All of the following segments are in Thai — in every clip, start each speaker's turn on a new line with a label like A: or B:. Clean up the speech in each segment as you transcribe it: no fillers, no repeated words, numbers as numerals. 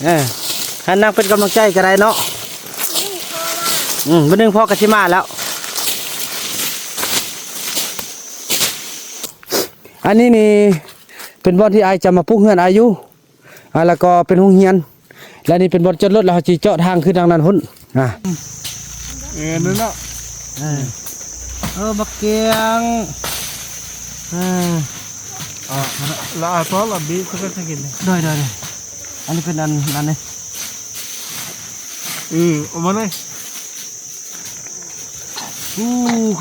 A: ให้นั่งเป็นกำลังใจก็ได้เนาะวันนึงพ่อกระชิมาแล้วอันนี้นี่เป็นบอลที่ไอจะมาปลุกเฮือนอายุแล้วก็เป็นห้องเฮียนและนี่เป็นบอลจอดรถแล้วจีเจาะทางขึ้นทางนั้นพุ่น
B: นั่นเนาะ
A: บักเกียง
B: ละอาทอละบีก็จะกิน
A: ได้อันนี้เป็นอันนี้
B: เอามาเลย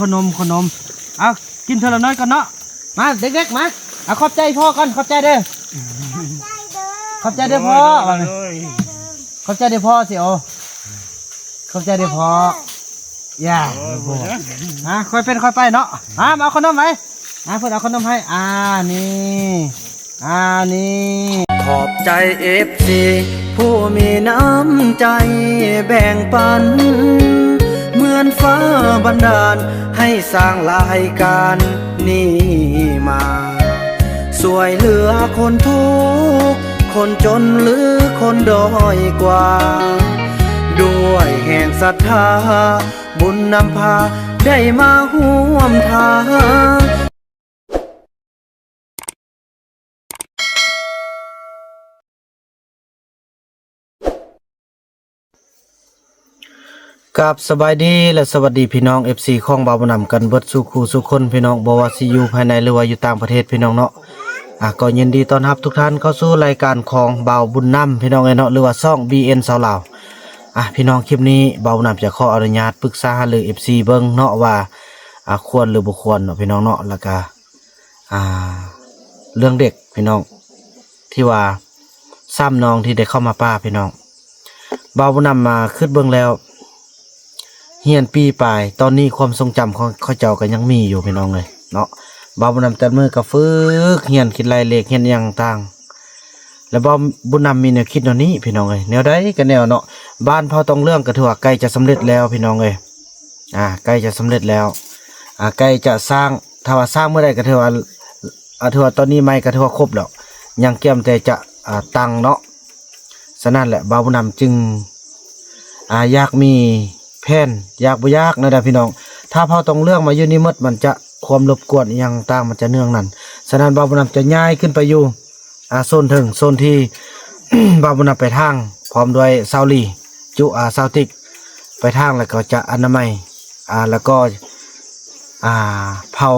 A: ขนมเอากินเท่าน้อยก่อนเนาะมาเด็กๆมาเอาขอบใจพ่อก่อนขอบใจเด้อขอบใจเด้อพ่อขอบใจเด้อพ่อสิโอขอบใจเด้อพ่อย่าค่อยเป็นค่อยไปเนาะมาเอาขนมไปเพื่อนเอาขนมให้นี่ขอบใจFCผู้มีน้ำใจแบ่งปันเหมือนฟ้าบันดาลให้สร้างรายการนี้มาสวยเหลือคนทุกข์คนจนหรือคนด้อยกว่าด้วยแห่งศรัทธาบุญนำพาได้มาห่วมทางกับสบายดีและสวัสดีพี่น้อง FC ของบ่าวบุญนำกันเบิดสู่คู่สู่คนพี่น้องบ่ว่าสิอยู่ภายในหรือว่าอยู่ต่างประเทศพี่น้องเนาะก็ยินดีต้อนรับทุกท่านเข้าสู่รายการของบ่าวบุญนำพี่น้องเนาะหรือว่าช่อง BN สาวลาวพี่น้องคลิปนี้บ่าวบุญนำจะขออนุญาตปรึกษาหรือ FC เบิ่งเนาะว่าควรหรือบ่ควรเนาะพี่น้องเนาะแล้วก็เรื่องเด็กพี่น้องที่ว่าซ้ำน้องที่ได้เข้ามาป้าพี่น้องบ่าวบุญนำมาคิดเบิ่งแล้วเฮียนปีปลายตอนนี้ความทรงจำของเขาเจ้าก็ยังมีอยู่พี่น้องเลยเนาะบ่าวบุญนำแต่มือก็ฝึกเฮียนคิดลายเลขเฮียนอย่างต่างแล้วบ่าวบุญนำมีแนวคิดแนวนี้พี่น้องเลยแนวใดก็แนวเนาะบ้านเผาตองเรื่องก็ถือว่าใกล้จะสำเร็จแล้วพี่น้องเลยใกล้จะสำเร็จแล้วใกล้จะสร้างถ้าว่าสร้างเมื่อใดก็ถือว่าตอนนี้ไม่ก็ถือว่าครบแล้วยังเกี่ยมแต่จะตั้งเนาะฉะนั้นแหละบ่าวบุญนำจึงอยากมีแผนอยากบ่ยากนะพี่น้องถ้าเผาตรงเรื่องมาอยู่นี่มดมันจะความรบกวนอย่างต่างมันจะเนื่องนั่นฉะนั้นบ่าวบุญนำจะย้ายขึ้นไปอยู่โซนถึงโซนที่ บ่าวบุญนำไปทางพร้อมด้วยซาวลีจุซาวติกไปทางแล้วก็จะอนามัยแล้วก็เผา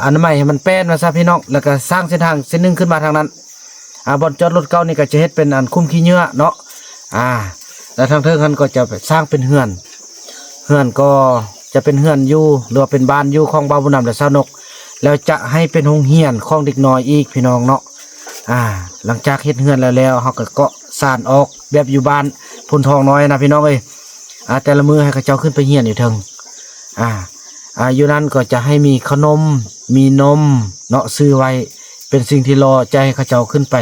A: อนามัยให้มันแป้นมาซะพี่น้องแล้วก็สร้างเส้นทางเส้นนึงขึ้นมาทางนั้นบอนจอดรถเก่านี่ก็จะเฮ็ดเป็นอันคุ้มขี้เหงื่อเนาะแล้วทางเทิงกันก็จะสร้างเป็นเฮือนก็จะเป็นเฮือนอยู่หรือเป็นบ้านอยู่ของบ่าวบุญนำและสาวนกแล้วจะให้เป็นโรงเรียนของเด็กน้อยอีกพี่น้องเนาะหลังจากเฮ็ดเฮือนแล้วเฮาก็สานออกแบบอยู่บ้านพุ่นทองน้อยนะพี่น้องเอ้ยแต่ละมือให้เขาเจ้าขึ้นไปเฮียนอยู่เทิงอยู่นั้นก็จะให้มีขนมมีนมเนาะซื้อไว้เป็นสิ่งที่รอใจให้เขาเจ้าขึ้นไป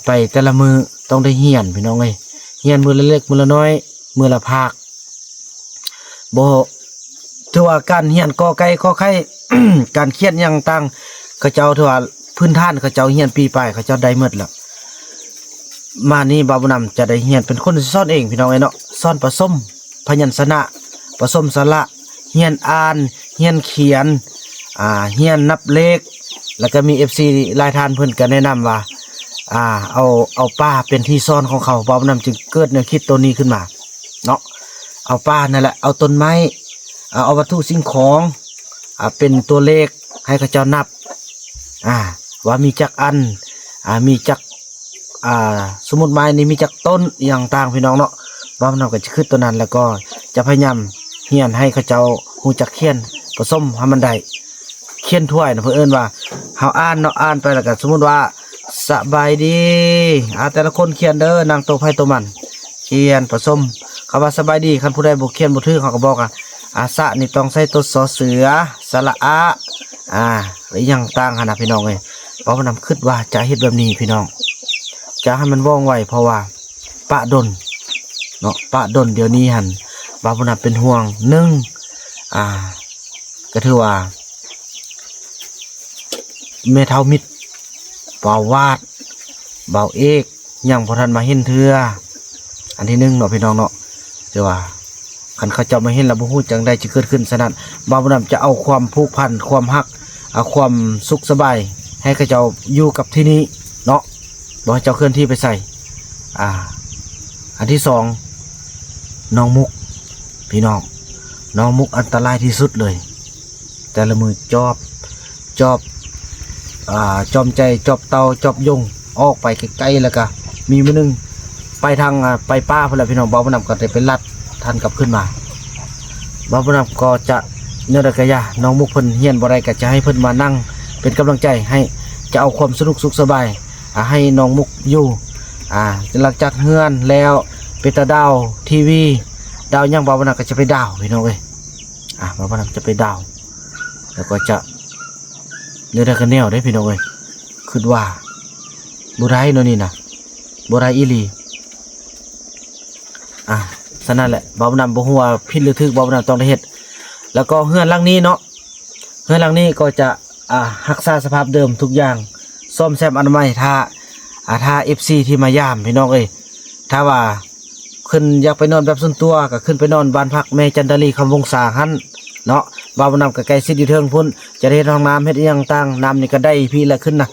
A: ไปแต่ละมือต้องได้เฮียนพี่น้องเอ้ยเฮียนมือละเล็กมือละน้อยมือละภาคบ่ถือว่าการเฮียนกอไก่ขอไข่ การเขียนอย่างต่างเขาเจ้าถือว่าพื้นฐานเขาเจ้าเฮียนปีปลายเขาเจ้าได้หมดแล้วมานี่บ่าวบุญนำจะได้เฮียนเป็นคนสอนเองพี่น้องเนาะสอนผสมพยัญชนะผสมสระเฮียนอ่านเฮียนเขียนเฮียนนับเลขแล้วก็มี FC รายทานเพิ่นก็แนะนำว่าเอาป้าเป็นที่ซ่อนของเขาบ่าวบุญนำจึงเกิดแนวคิดตัวนี้ขึ้นมาเนาะเอาป้านั่นแหละเอาต้นไม้เอาวัตถุสิ่งของเป็นตัวเลขให้เขาเจ้านับว่ามีจักอันมีจักสมุดไม้นี่มีจักต้นอย่างต่างพี่น้องเนาะบ่าวบุญนำก็จะขึ้นตัวนั้นแล้วก็จะพยายามเฮียนให้เขาเจ้าฮู้จักเขียนผสมให้มันได้เขียนถ้วยนะเพิ่นเอิ้นว่าเฮาอ่านเนาะอ่านไปแล้วก็สมมุติว่าสบายดีแต่ละคนเขียนเด้อนางโตไผโตมันเขียนผสมคำว่าสบายดีคันผู้ใดบ่เขียนบ่ถือเขาก็บอกสะนี่ต้องใส่ตัวสอเสือสระหรืออย่างต่างหั่นน่ะพี่น้องเอ้ยบ่าวบุญนำคิดว่าจะเฮ็ดแบบนี้พี่น้องจะให้มันว่องไวเพราะว่าปะดนเนาะปะดนเดี๋ยวนี้หั่นบ่าวบุญนำเป็นห่วงก็ถือว่าแม่เฒ่ามิตรบ่าววาดบ่าวเอก ยังบ่ทันมาเห็นเทื่ออันที่หนึ่งเนาะพี่น้องเนาะแต่ว่าคันเขาเจ้ามาเห็นแล้วบ่ฮู้จังใดจะเกิดขึ้นฉะนั้นบ่าวบุญนำจะเอาความผูกพันความฮักเอาความสุขสบายให้เขาเจ้าอยู่กับที่นี้เนาะบ่ให้เจ้าเคลื่อนที่ไปใส่อันที่สองน้องมุกพี่น้องน้องมุกอันตรายที่สุดเลยแต่ละมือจอบจอมใจจอบเตาจอบยงออกไปไกลๆแล้วก็มีมื้อนึงไปทางไปป้าพุ่นแหละพี่น้องบ่าวบ่นำก็ได้ไปลัดทันกลับขึ้นมาบ่าวบ่นำก็จะเนื้อใดก็อย่าน้องมุกเพิ่นเฮียนบ่ได้ก็จะให้เพิ่นมานั่งเป็นกำลังใจให้จะเอาความสนุกสุขสบายให้น้องมุกอยู่หลังจากเฮือนแล้วไปตาดาวทีวีดาวยังบ่าวบ่นำก็จะไปดาวพี่น้องเอ้ยบ่าวบ่นำจะไปดาวแล้วก็จะเนื้อใดก็แนวได้พี่น้องเอ้ยคิดว่าบ่ได้เนาะนี่น่ะบ่ได้อีหลีฉะนั้นแหละบ่าวนำบ่ฮู้ว่าผิดหรือถูกบ่าวนำต้องได้เฮ็ดแล้วก็เฮือนหลังนี้เนาะเฮือนหลังนี้ก็จะรักษาสภาพเดิมทุกอย่างซ่อมแซมอนามัยถ้า FC ที่มายามพี่น้องเอ้ยถ้าว่าขึ้นอยากไปนอนแบบส่วนตัวก็ขึ้นไปนอนบ้านพักแม่จันทรีคำวงศาหั่นเนาะบ่าวนำก็ใกล้ชิดอยู่เทิงพุ่นจะได้เฮ็ดห้องน้ำเฮ็ดอีหยังต่างน้ำนี่ก็ได้พี่ละขึ้นนะ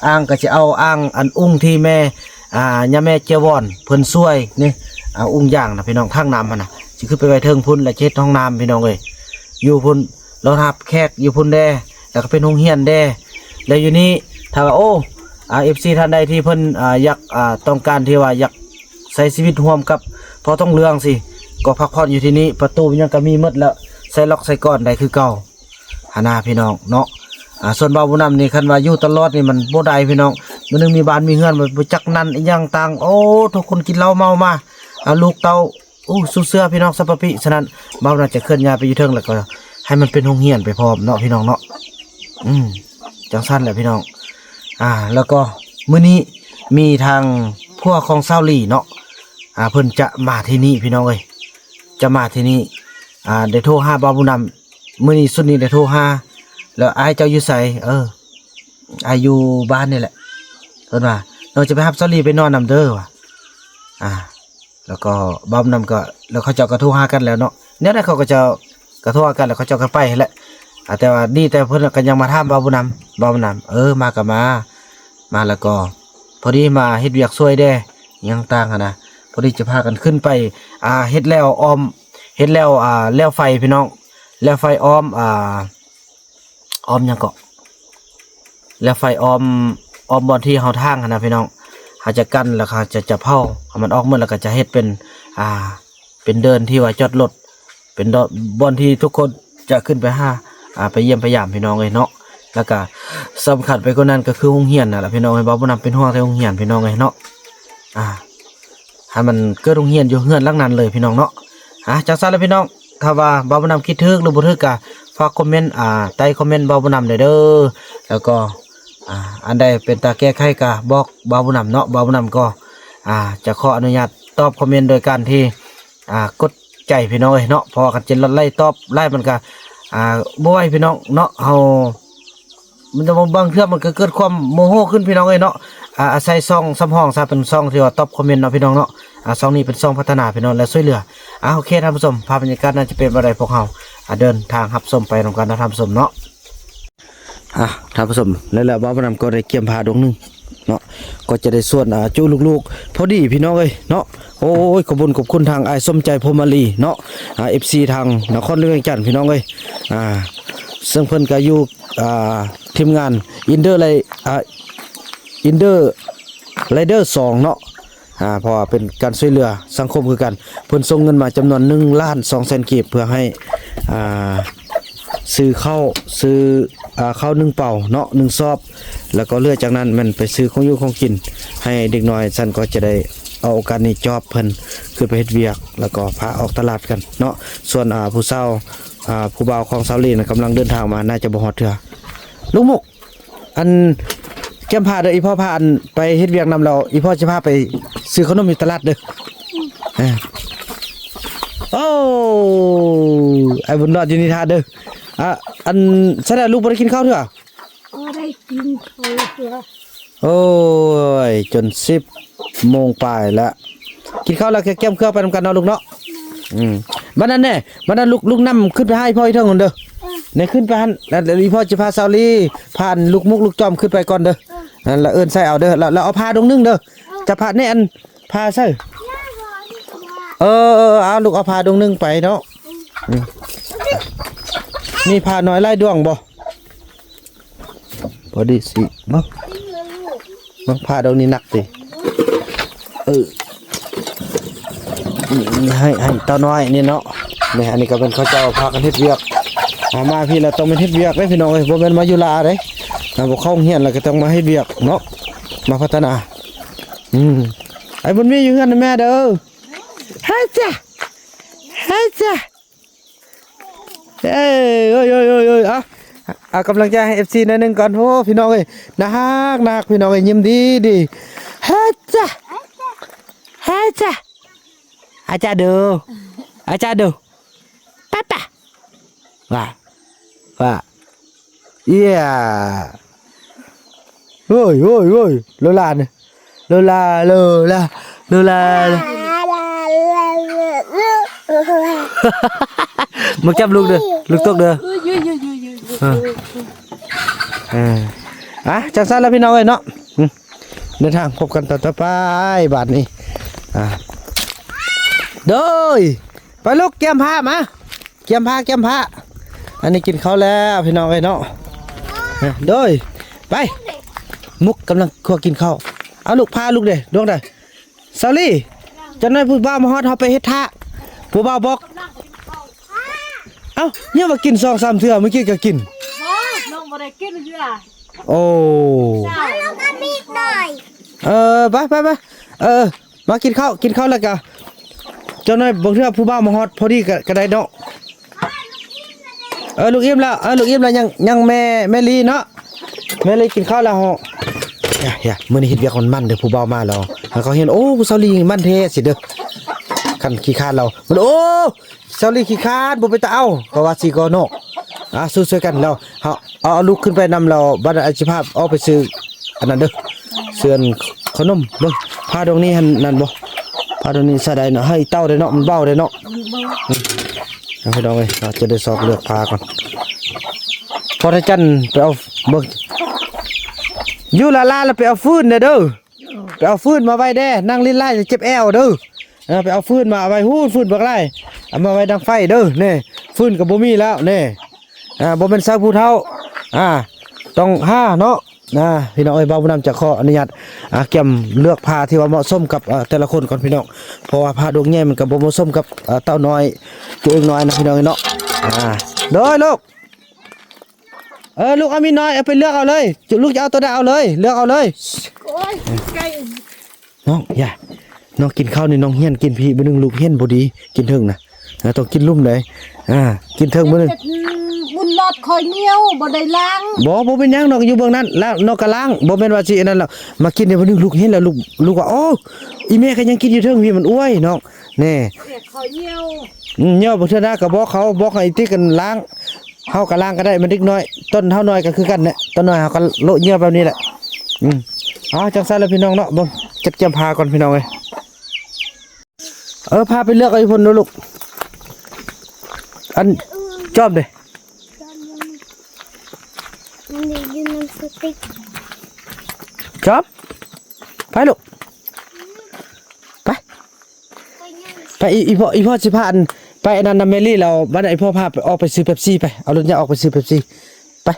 A: อ่างก็จะเอาอ่างอันอุ้งที่แม่ย่าแม่เจียวอนเพิ่นช่วยนี่อุ้งย่างนะพี่น้องทางน้ำมันน่ะสิขึ้นไปไว้เทิงพุ่นและเช็ดห้องน้ำพี่น้องเอ้ยอยู่พุ่นรถหับแขกอยู่พุ่นแดแล้วก็เป็นโรงเรียนแดแล้วอยู่นี่ถ้าว่าFC ท่านใดที่เพิ่นอยากต้องการที่ว่าอยากใช้ชีวิตร่วมกับพอต้องเรื่องสิก็พักผ่อนอยู่ที่นี่ประตูยังก็มีหมดแล้วใส่ล็อกใส่ก้อนได้คือเก่าหาหน้าพี่น้องเนาะส่วนบ่าวบุญนำนี่คันว่าอยู่ตลอดนี่มันบ่ได้พี่น้องมื้อนึงมีบ้านมีเฮือนบ่จักนั่นอีหยังต่างทุกคนกินเหล้าเมามาลูกเต้าสู้เสื้อพี่น้องสัปปิฉะนั้นบ่าวน่าจะเคลื่อนย้ายไปอยู่เทิงแล้วก็ให้มันเป็นโรงเรียนไปพร้อมเนาะพี่น้องเนาะจังซั่นแหละพี่น้องแล้วก็มื้อนี้มีทางพวกของซาวลี่เนาะเพิ่นจะมาที่นี่พี่น้องเอ้ยจะมาที่นี่ได้โทรหาบ่าวบุญนำมื้อนี้สุดนี้ได้โทรหาแล้วอายเจ้าอยู่ไสอาอยู่บ้านนี่แหละเพิ่นว่าเราจะไปรับซอรี่ไปนอนนำเด้อว่ะแล้วก็บ่าวบุญนำก็แล้วเขาเจ้าก็โทรหากันแล้วเนาะเนี่ยได้เขาก็จะกระโทรหากันแล้วเขาเจ้าก็ไปแหละแต่ว่าดีแต่เพิ่นก็ยังมาถามบ่าวบุญนำมาก็มาแล้วก็พอดีมาเฮ็ดเวียกช่วยแด่ยังต่างนะพอดีจะพากันขึ้นไปเฮ็ดแล้วอ้อมเฮ็ดแล้วแล้วไฟพี่น้องแล้วไฟอ้อมอ้อมหยังก็แล้วไฟอ้อมบอนที่เฮาทางนะพี่น้องเฮาจะกั้นแล้วก็จะเผาให้มันออกหมดแล้วก็จะเฮ็ดเป็นเดินที่ว่าจอดรถเป็นบอนที่ทุกคนจะขึ้นไปไปเยี่ยมพยายามพี่น้องเอ้ยเนาะแล้วก็สำคัญไปกว่านั้นก็คือโรงเรียนน่ะล่ะพี่น้องเอ้ยบ่าวบ่นำเป็นห่วงแต่โรงเรียนพี่น้องเอ้ยเนาะให้มันเกิดโรงเรียนอยู่เฮือนหลังนั้นเลยพี่น้องเนาะจังซั่นแล้วพี่น้องถ้าว่าบ่าวบ่นำคิดถึกหรือบ่ถึกก็ฝากคอมเมนต์ใต้คอมเมนต์บ่าวบ่นำได้เด้อแล้วก็อันใดเป็นตาแก้ไขก็บอกบ่าวบ่นำเนาะบ่าวบ่นำก็จะขออนุญาตตอบคอมเมนต์โดยการที่กดใจพี่น้องเอ้ยเนาะพอกันจะไล่ตอบไล่มันก็บ่ไหวพี่น้องเนาะเฮามันจะบางเทื่อมันก็เกิดความโมโหขึ้นพี่น้องเอ้ยเนาะอาศัยซองซ้ำห้องซะเป็นซองที่ว่าตอบคอมเมนต์เนาะพี่น้องเนาะซองนี้เป็นซองพัฒนาพี่น้องและช่วยเหลือโอเคท่านผู้ชมภาพบรรยากาศน่าจะเป็นบ่ได้พวกเฮาเดินทางรับชมไปนำกันนะท่านผู้ชมเนาะท่านผู้ชมแล้วบ่าวบ่นำก็ได้เกี่ยมผ้าดวงนึงเนาะก็จะได้ส่วนจูลูกๆพอดีพี่น้องเอ้ยเนาะโอ้ยขอบคุณทางสมใจพรหมลีเนาะFC ทางนครหลวงจันทร์พี่น้องเอ้ยซึ่งเพิ่นก็อยู่ทีมงานอินเดอร์ไรเดอร์2เนาะเพราะว่าเป็นการช่วยเหลือสังคมคือกันเพิ่นส่งเงินมาจำนวน1,200,000 กีบเพื่อให้ซื้อข้าว1เป่าเนาะ1ซอบแล้วก็เหลือจากนั้นมันไปซื้อของอยู่ของกินให้เด็กน้อยซั่นก็จะได้เอาโอกาสนี้จอบเพิ่นคือไปเฮ็ดเวียกแล้วก็พาออกตลาดกันเนาะส่วนผู้สาวผู้บ่าวของสาวลีนกำลังเดินทางมาน่าจะบ่ฮอดเทื่อลุงมุกอันแก้มพาเด้ออีพ่อพาอันไปเฮ็ดเวียกนำเราอีพ่อจะพาไปซื้อขนมอยู่ตลาดเด้อโอ้ไอ้บุญรอดอยู่นี่ท่าเด้ออันแสดงลูกบ่ได้กินข้าวเด้อ
C: ได้กินข้าวเด้อ
A: โอ้ยจน10 โมงปลายแล้วกินข้าวแล้วแก้มเครื่องไปทำกันเนาะลูกเนาะบัดนั้นแน่บัดนั้นลูกนำขึ้นไปให้พ่ออีเทิงก่อนเด้อเนี่ยขึ้นไปหันแล้วเดี๋ยวอีพ่อจะพาซาลีผ่านลูกมุกลูกจอมขึ้นไปก่อนเด้อนั่นละเอิ้นใส่เอาเด้อแล้วเอาผ้าดงนึงเด้อจะผ้าแน่อันผ้าใส่เอาลูกเอาผ้าดงนึงไปเนาะมีผ้าน้อยลายดวงบ่พอดีสิมั้งผ้าดงนี้หนักสิให้เต้าน้อยนี่เนาะนี่อันนี้ก็เป็นเขาเจ้าพากันเฮ็ดเวียกมาพี่เราต้องเป็นเฮ็ดเวียกเด้พี่น้องเอ้ยบ่แม่นมาอยู่ลาเด้บ่เข้าโรงเรียนแล้วก็ต้องมาเฮ็ดเวียกเนาะมาพัฒนาไอ้บุญมีอยู่เฮือนแม่เด้อฮะจ้ะเอ้ยเอากำลังใจให้ FC หน่อยนึงก่อนโหพี่น้องเอ้ยน่ารักพี่น้องเอ้ยยิ้มดีฮะจ้ะอาจารย์ดูป้าว่าเยี่ยโอ้ยโลลามึงจับลูกเด้อลูกตกเด้อจังซั่นแล้วพี่น้องเอ้ยเนาะเดินทางพบกันต่อไปบาดนี้โดยไปลูกเกี่ยมผ้ามาเกี่ยมผ้าอันนี้กินข้าวแล้วพี่น้องเอ้ยเนาะโดยไปมุกกำลังคั่วกินข้าวเอาลูกพาลูกเด้ดวงได้ซาลี่จังได๋ผู้บ่าวมาฮอดเฮาไปเฮ็ดท่าผู้บ่าวบอกเอ้าเนี่ยว่ากิน2-3เทื่อเมื่อกี้ก็กิน
C: น้องบ่ได้กินเทื่อ
A: โอ้
C: น้องก็มีหน่อย
A: ไปมากินข้าวแล้วก็เจ้าน้อยบางเทื่อผู้บ่าวมาฮอดพอดีก็ได้เนาะลูกอิ่มแล้วยังแม่ลีเนาะแม่ลีกินข้าวแล้วอย่ามื้อนี้เฮ็ดเวียกมันเด้อผู้บ่าวมาแล้วเขาเห็นโอ้ผู้สาวลีมันแท้สิเด้อคันขี้คร้านเรามันโอ้สาวลีขี้คร้านบ่ไปตาเอาก็ว่าสิก็เนาะสู้ๆกันแล้วเอาลูกขึ้นไปนำเราบัดอาชีพเอาไปซื้ออันนั้นเด้อเสื้อขนมเบิ่งผ้าตรงนี้หั่นนั่นบ่ผ้าตรงนี้ใส่ได้เนาะให้เต้าได้เนาะมันเบาได้เนาะเอาไปดองเลยเราจะได้ซอกเลือกผ้าก่อนพอถ้าจันไปเอาเบิ่งอยู่ลาแล้วไปเอาฟืนเด้อไปเอาฟืนมาไว้แด้นั่งลิ้นไล่จะเจ็บแอวเด้อไปเอาฟืนมาเอาไว้ฮู้ฟืนบักไล่เอามาไว้ดังไฟเด้อนี่ฟืนก็บ่มีแล้วนี่บ่เป็นสาวผู้เฒ่าต้องเนาะพี่น้องเอ้ยบ่าวบุญนำจะขออนุญาตเกี่ยมเลือกผ้าที่ว่าเหมาะสมกับแต่ละคนก่อนพี่น้องเพราะว่าผ้าดวงใหญ่มันก็บ่เหมาะสมกับเต้าน้อยตัวเองน้อยนะพี่น้องเนาะโดยลูกลูกเอามีน้อยเอาไปเลือกเอาเลยลูกจะเอาตัวใดเอาเลยเลือกเอาเลยน้องอย่าน้องกินข้าวนี่น้องเฮียนกินพี่มื้อนึงลูกเฮียนบ่ดีกินถึงนะต้องกินลุ่มเลยกินถึงมื้อนึง
C: บุญรอดคอยเหนียวบ่ได้ล้าง
A: บ่เป็นหยังนอกอยู่เบื้องนั้นแล้วนอกก็ล้างบ่แม่นว่าสิอันนั้นแล้วมากินในมื้อนึงลูกเห็นแล้วลูกว่าโอ้อีแม่ก็ยังกินอยู่เทิงพี่มันอ้วยน้องแน่
C: คอยเหนียว
A: เหนียวบ่เทื่อหน้าก็บอกเขาบอกให้ติกันล้างเฮาก็ล้างก็ได้มันเด็กน้อยต้นเฮาน้อยก็คือกันแหละต้นน้อยเฮาก็โลเหนียวแบบนี้แหละจังซั่นแล้วพี่น้องเนาะเบิ่งเก็บพาก่อนพี่น้องเอ้ยพาไปเลือกเอาอีพุ่นเด้อลูกอันจอบเด้จอบไปลูกไปอีพ่อสิพาอันไปอันนั้นนะเมลี่เราบ้านไอพ่อพาไปออกไปซื้อเป๊ปซี่ไปเอารถยาออกไปซื้อเป๊ปซี่ไป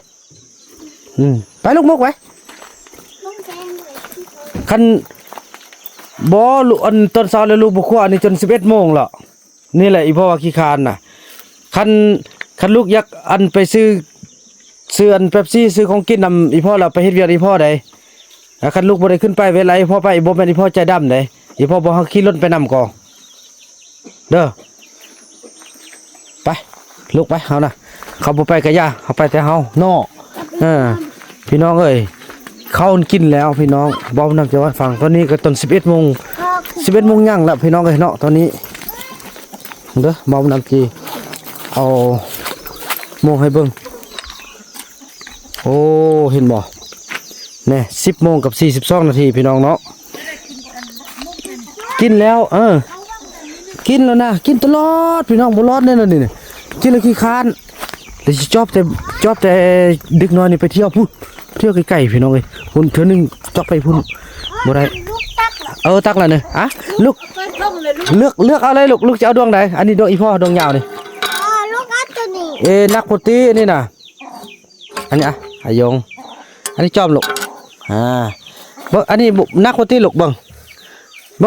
A: ไปลูกมุกไว้คันบ่ลูกอันตอนเช้าแล้วลูกบ่คั่วอันนี้จน11 โมงแล้วนี่แหละอีพ่อว่าขี้คร้านน่ะคันลูกอยากอันไปซื้ออันเป๊ปซี่ซื้อของกินนำอีพ่อเราไปเฮ็ดเวียกอีพ่อใดคันลูกบ่ได้ขึ้นไปเวลาอีพ่อไปบ่แม่นอีพ่อใจดำใดอีพ่อบ่เฮาขี่รถไปนำก่อเด้อไปลูกไปเฮานะเขาบ่ไปก็ย่าเฮาไปแต่เฮาเนาะพี่น้องเอ้ยเข้ากินแล้วพี่น้องบ่นำจะว่าฟังตอนนี้ก็ตอน11 โมงย่างแล้วพี่น้องเอ้ยเนาะตอนนี้เด้อบ่นำจีเอาโมงให้เบิ่งโอ้เห็นบ่เนี่ย10 โมงกับ42 นาทีพี่น้องเนาะ กินแล้วกินแล้วนะกินตลอดพี่น้องบ่รอดแน่นอนนี่กินแล้วขี้คร้านแต่สิชอบแต่ดึกน้อยนี่ไปเที่ยวพุ่นเที่ยวไกลๆพี่น้องเอ้ยพุ่นเทื่อนึงจอกไปพุ่นบ่ได้
C: ลูกตักล่ะ
A: ตักแล้วนี่ลูก
C: ไปท่องเลยลูก
A: เลือกเอาเลยลูกจะเอาดวงใดอันนี้ดวงอีพ่อดวงยาวนี่
C: ลูกอัดตัวนี้
A: นักปกตินี่น่ะอันนี้อายงอันนี้จอมลูกเบิ่งอันนี้นักปกติลูกเบิ่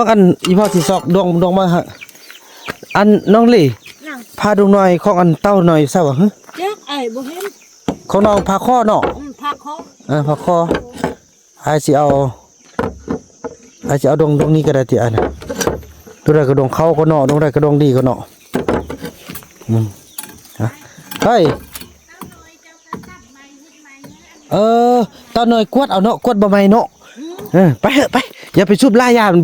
A: งอันอีพ่อสิซอกดวงมาฮะอันน้องลี่พาดวงหน่อยของอันเต้าหน่อยซะว่าฮะ
C: เจ๊กไอ้บ่เห็น
A: ของน้องพาข้อเนาะ
C: พักเขา
A: พาข้ออาสิเอาดวงนี้ก็ได้ติอันน่ะตัวใดก็ดวงเขาก็เนาะดวงใดก็ดวงดีก็เนาะเฮ้ยเต้าหน่อยกวดเอาเนาะกวดบ่ใหม่เนาะไปเถอะไปอย่าไปซุบลายยามัน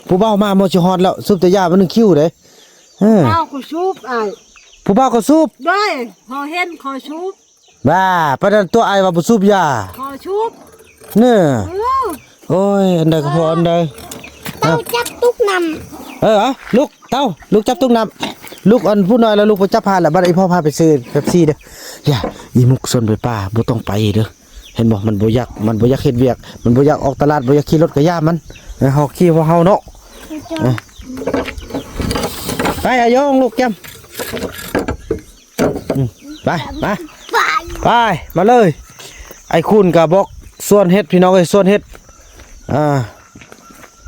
A: ผู้เบามาบ่สิฮอดแล้วซุบแต่ยามันนึงคิวเด้
C: เอาขอชูบไอ้
A: ผู้เบาก็ซุบ
C: ได้ขอเห็นขอชูบ
A: บ้าปานนั้นตัวไอ้ว่าบ่ซุบยา
C: ขอชูบ
A: เนี่ยโอ้ยอันใดก็พออันใด
C: เต้าจับตุกน
A: ลูกเต้าลูกจับตุ้งน้ำลูกอันผู้น้อยแล้วลูกไปจับพาแล้วบัดไอ้พ่อพาไปซื้อเป๊ปซี่เด้ออย่าอีมุกซนไปป้าบ่ต้องไปเด้อเห็นบ่มันบ่อยากเฮ็ดเวียกมันบ่อยากออกตลาดบ่อยากขี่รถก็ย่ามันเฮาขี่เพราะเฮาเนาะไปอายงลูกแก้มไปมาเลยไอ้คุณก็บอกส่วนเฮ็ดพี่น้องเอ้ยส่วนเฮ็ด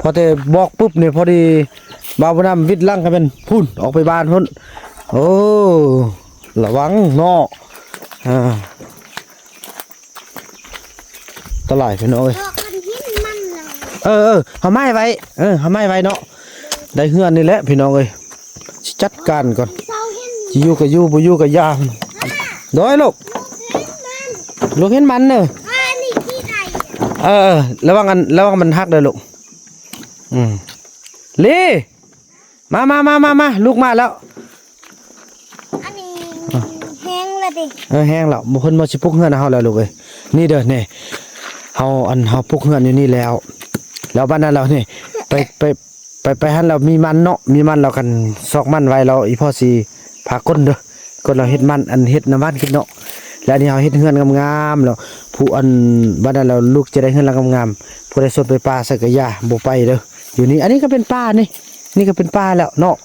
A: พอแต่บอกปุ๊บเนี่ยพอดีบ่าวบ่นำวิทย์ลังกันเป็นพุ่นออกไปบ้านพุ่นโอ้ระวังเนาะตลาดพี่น้องเอ้ย
C: ำมันหินมันเลย
A: เฮาไม้ไว้เฮาไม้ไว้เนาะได้เฮือนนี่แหละพี่น้องเอ้ยสิจัดการก่อน
C: เต้าเห็น
A: สิอยู่ก็อยู่บ่อยู่ก็ย่าโดยลูกเห็นมันเด้อ
C: นี่ที่ไหน
A: ระวังมันหักเด้อลูกลีมาลูกมาแล้ว
C: อันนี้แห้งเลยดิ
A: แห้งแล้วบ่เพิ่นมาสิปลุกเฮือนเฮาแล้วลูกเอ้ยนี่เด้อนี่เฮาปลุกเฮือนอยู่นี่แล้วบ้านนั้นเรานี่ไปหันเรามีมันเนาะมีมันเรากันซอกมันไว้เราอีพ่อสิพาก้นเด้อก้นเราเฮ็ดมันอันเฮ็ดน้ำบ้านกินเนาะแล้วอันนี้เฮาเฮ็ดเฮือนงามๆแล้วผู้อันบ้านนั้นเราลูกจะได้เฮือนงามๆผู้ใดสดไปป่าสักกะยาบ่ไปเด้ออยู่นี่อันนี้ก็เป็นป่านี่ก็เป็นป่าแล้วเนาะ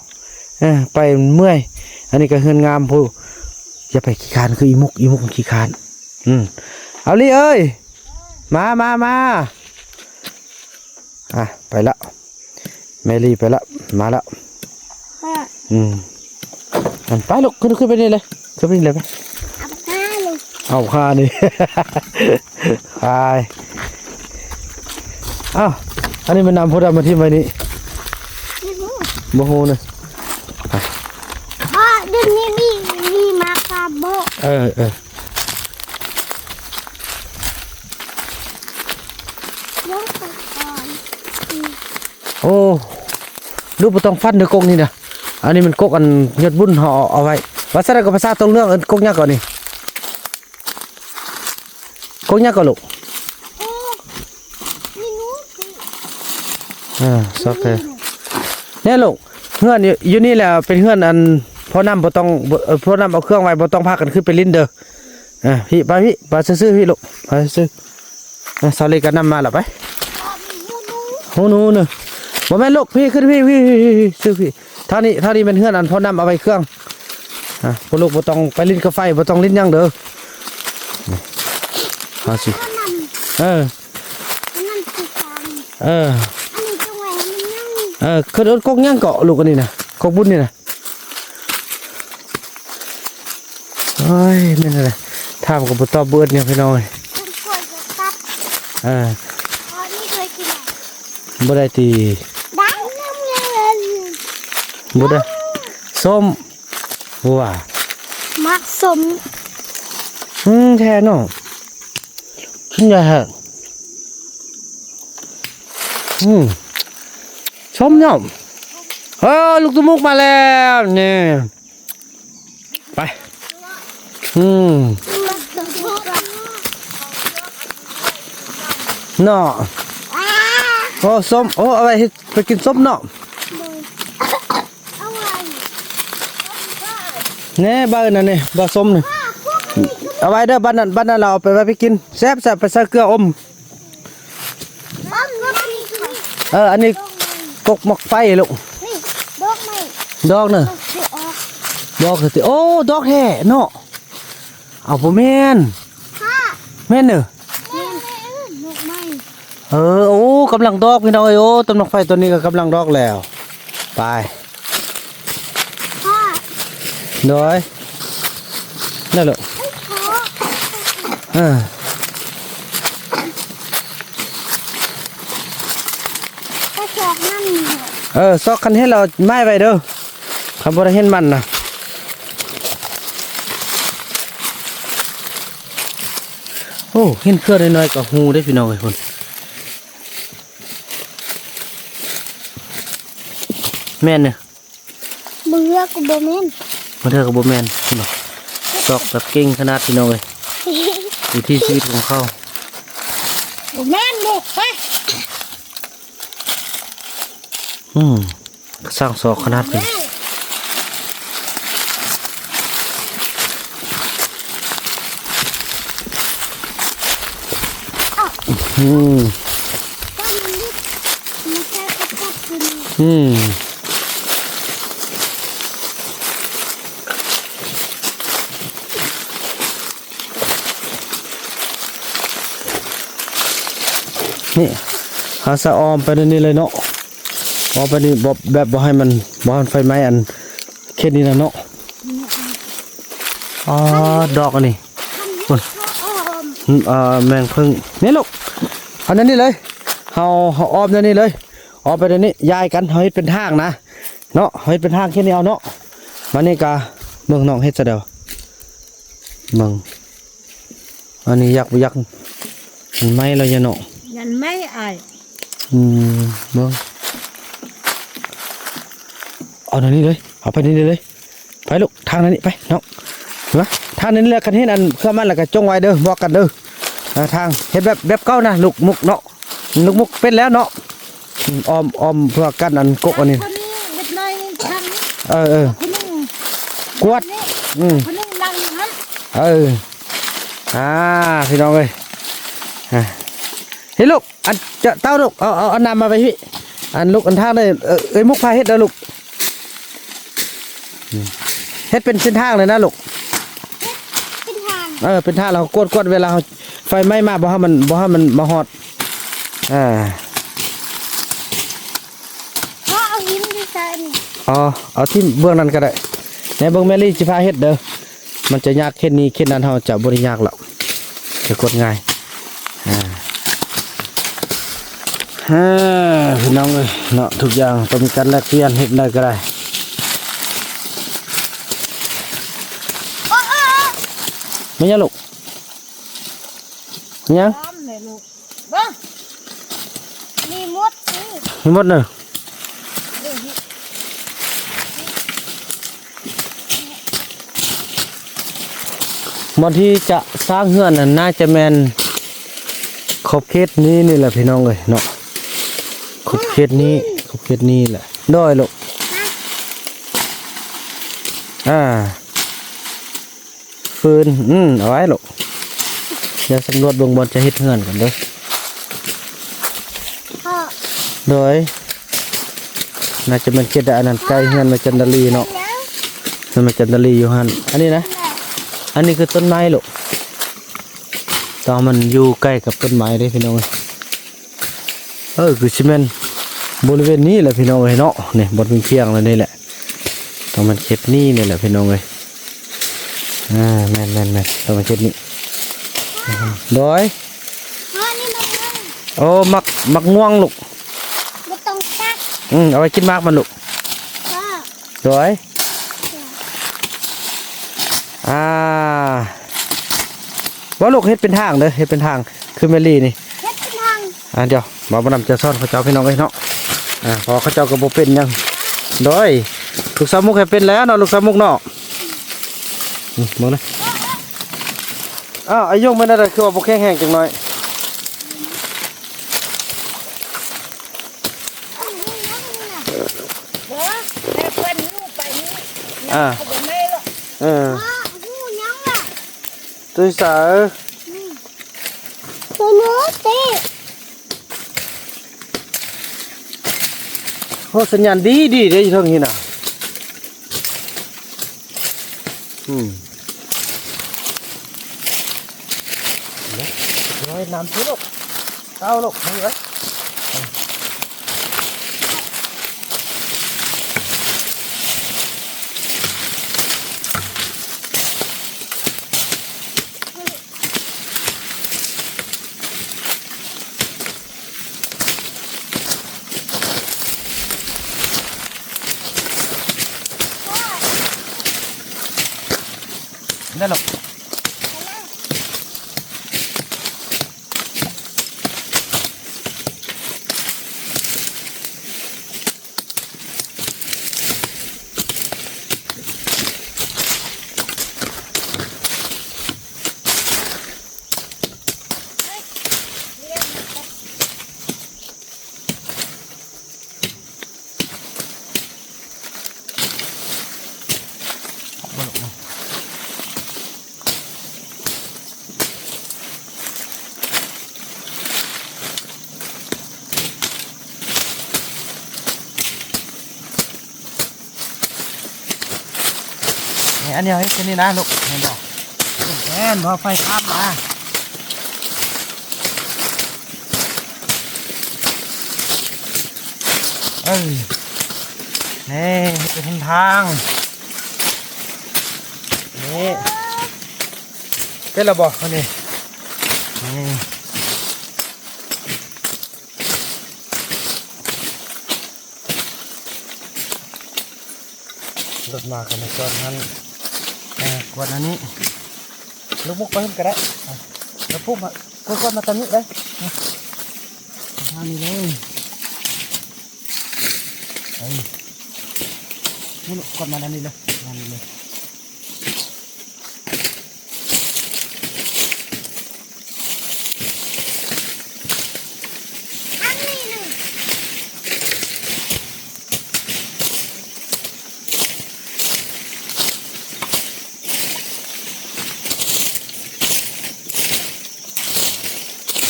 A: ไปเมื่อยอันนี้ก็เฮือนงามผู้อย่าไปขี้คร้านคืออีมุกมันขี้คร้านเอาลี่เอ้ยมาไปละแมรี่ไปละมาละมันไปลูกขึ้นไปนี่เลยขึ้นไปนี่เลยไป
C: เอาข้าเลย
A: เอาข้านี่ ไปอันนี้มันนำพวกเรามาที่ไว้นี่โมโหเนี่ย
C: เดี๋ยวนี้มีมากาโบ ยกไปก่อน
A: โอ้ลูกบ่ต้องฟันเด้อกกนี่นะอันนี้มันกกอันยอดบุญห่อเอาไว้ภาษากับภาษาตรงเรื่องกกยากก่อนนี่กกยากก่อนลูก
C: นี่นู้น
A: โอเคเนี่ยลูกเฮือนอยู่นี่แหละเป็นเฮือนอันพ่อน้ำบ่ต้องพ่อน้ำเอาเครื่องไว้บ่ต้องพากันขึ้นไปลิ้นเด้อพี่ไปซื้อพี่ลูกไปซื้อสาลีกันนำมาละไปโหนูเนอะบ่แม่นลูกพี่ขึ้นพี่ซื้อพี่เท่านี้เป็นเฮือนอันพ่อน้ำเอาไว้เครื่องพ่อลูกบ่ต้องไปลิ้นกาแฟบ่ต้องลิ้นหยังเด้อเอาสิ
C: นั่นคือการ อันนี้จังหวะมันนั่ง
A: คือรถกกย่างเกาะลูกอันนี้นะกกบุญนี่นะโอ้ยนั่นแหละถามกับตอบเบิดเนี่ยพี่น้อง
C: คนกดจะตัดนี่เคยกินอะไร
A: บ่ได้ตี
C: ดังน้ำเงิน
A: บ่ได้ส้มว้า
C: มักสม
A: แท้เนาะขึ้นใหญ่ฮะชมเนาะลูกตุ้มุกมาแล้วนี่ไป
C: มักสม
A: เนาะส้มเอาไปไปกินส้มเนาะ แน่บ้านนั่นนี่บ้านส้มนี่เอาไว้เด้อบ้านนั้นเราเอาไปกินแซ่บไปใส่เกลืออม
C: อ้อมรถนี่คือ
A: อันนี้กกหมกไฟลูก
C: นี่ดอกไม้
A: ดอกเนอะ
C: สิออก
A: ดอกสิโอ้ดอกแห่เนาะเอาบ่แม่น
C: ค่ะ
A: แม่นเนอะ
C: แม่ดอกไม้
A: โอ้กำลังดอกพี่น้องเอ้ยโอ้ต้นหมกไฟตัวนี้ก็กำลังดอกแล้วไป
C: ค่ะ
A: โดยนั่นลูก
C: ขอ
A: เออ
C: ก็จอกนั่น
A: ซอกคันให้เราไม้ไปเด้อคำบ่ได้เห็นมันนะโอ้เห็นเครือน้อยๆกับหูได้พี่น้องไอ้คนแม่นเนี่ย
C: เบื่อกูบ่แม่น
A: มาเถอะกับโบแม่นพี่น้องซอกแบบเก่งขนาดพี่น้องเลยอยู่ที่ชีวิตของเขา
C: บ่แม่นลูกไป
A: สร้างซอกขนาดนี้
C: ก็มันนิดมันแค่กัดกิน
A: นี่หาสะออมไปในนี้เลยเนาะออมไปนี่แบบบ่ให้มันไฟไหม้อันเข็ดนี่นะเนาะดอกอันนี้
C: อ้อม
A: แมงพึ่งนี่ลูกเอานั่นนี่เลยเอาออมนั่นนี่เลยออมไปในนี้ย้ายกันเฮ้ยเป็นทางนะเนาะเฮ้ยเป็นทางแค่นี้เอาเนาะมานี่กาเมืองน้องเฮ็ดซะเดียวเมืองอันนี้ยักมันไหม้แล้วยะเนาะ
C: ยันไม่อาย
A: เมืองเอานั่นนี่เลยเอาไปนี่เลยไปลูกทางนั้นนี่ไปเนาะเห็นไหมทางนั้นแหละกันเฮ็ดอันเครื่องมันแล้วก็จงไว้เด้อบอกกันเด้อทางเฮ็ดแบบเก่านะลูกมุกเนาะลูกมุกเป็นแล้วเนาะออมเพื่อกันอันกกอันนี้
C: คนนี้เด็กน้อยนี่ทางนี้
A: คนนึงกวด
C: คนนึงลังนั้น
A: พี่น้องเอ้ยเฮ้ยลูกอันจะเต้าลูกเอาอันน้ำมาไปพี่อันลูกอันทางเลยมุกพาเฮ็ดเด้อลูกเฮ็ดเป็นเส้นทางเลยนะลูก
C: เป็นทาง
A: เป็นทางเรากดเวลาไฟไหม้มาบ่ให้มันมาฮอด
C: เพราะเอาหินที่ใส่นี่
A: เอาที่เบื้องนั้นก็ได้ในเบื้องแมรี่สิพาเฮ็ดเด้อมันจะยากแค่นี้แค่นั้นเฮาจะบ่ได้ยากหรอกจะกดง่ายพี่น้องเอ้ยเนาะทุกอย่างต้องมีการแลกเปลี่ยนเฮ็ดได้ก็ได้ไม่ยังลูกยัง
C: พร้อมเลยลูกบ้ามีมดนี่
A: มีหมดเนอะบางที่จะสร้างเฮือนน่าจะแมนขอบเขตนี้นี่แหละพี่น้องเลยเนาะขอบเขตนี้แหละด้อยลูกฟืนเอาไว้ลูกเดี๋ยวสำรวจเบื้องบนจะเฮ็ดเฮือนกันเด้อ
C: พ่อ
A: โดยน่าจะเป็นเขตอันนั้นใกล้เฮือนมาจันดาลีเนาะ
C: แล้ว
A: มันจันดาลีอยู่หันอันนี้นะอันนี้คือต้นไม้ลูกตอนมันอยู่ใกล้กับต้นไม้เลยพี่น้องคือซีเมนต์บริเวณนี้แหละพี่น้องเนาะเนี่ยบนเคียงเลยนี่แหละตอนมันเข็ดนี่นี่แหละพี่น้องแม่นตอนมันเข็ดนี่โดย
C: พ่อนี่มันนั่ง
A: โอ้มักม่วงลูก
C: ไม่ต้องตัก
A: เอาไว้กินมากมันลูก
C: พ่อ
A: โดยว่าลูกเฮ็ดเป็นทางเด้อเฮ็ดเป็นทางคือเมลี่นี่
C: เฮ็ดเป็นทาง
A: เดี๋ยวบ่าวบ่นำจะซ่อนเขาเจ้าพี่น้องไว้เนาะพอเขาเจ้าก็บ่เป็นยังโดยลูกสาวมุกให้เป็นแล้วเนาะลูกสาวมุกเนาะมึงนะอายุมันอะไรคือว่าบ่แข็งแรงจังหน่อย
C: เดี๋ยวแม่เปิ้นลูกไปนี่
A: อ่า
C: เขาบ่ได้หรอก
A: เออ
C: หูยังล่ะ
A: ตัวสา
C: ตัวเนื้อเต้
A: โหสัญญาณดีดีได้อยู่ทางนี้น่ะร้อยน้ำซื้อลูกเอาลูกเอาเลยได้หรอกอันนี้ให้แค่นี้นะลูกเห็นบ่แอนพอไฟข้ามมานี่เป็นทางนี่เป็นระบบนี่นี่รถมากันในจอดนั้นกวดอันนี้ลูกมุกไปขึ้นก็ได้แล้วปุ๊บกดมาตอนนี้เลยทางนี้เลยนี่ลูกกดมาด้านนี้เลยด้านนี้เลย
C: อันนี้หนึ่ง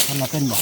A: ทำมาเป็นบ่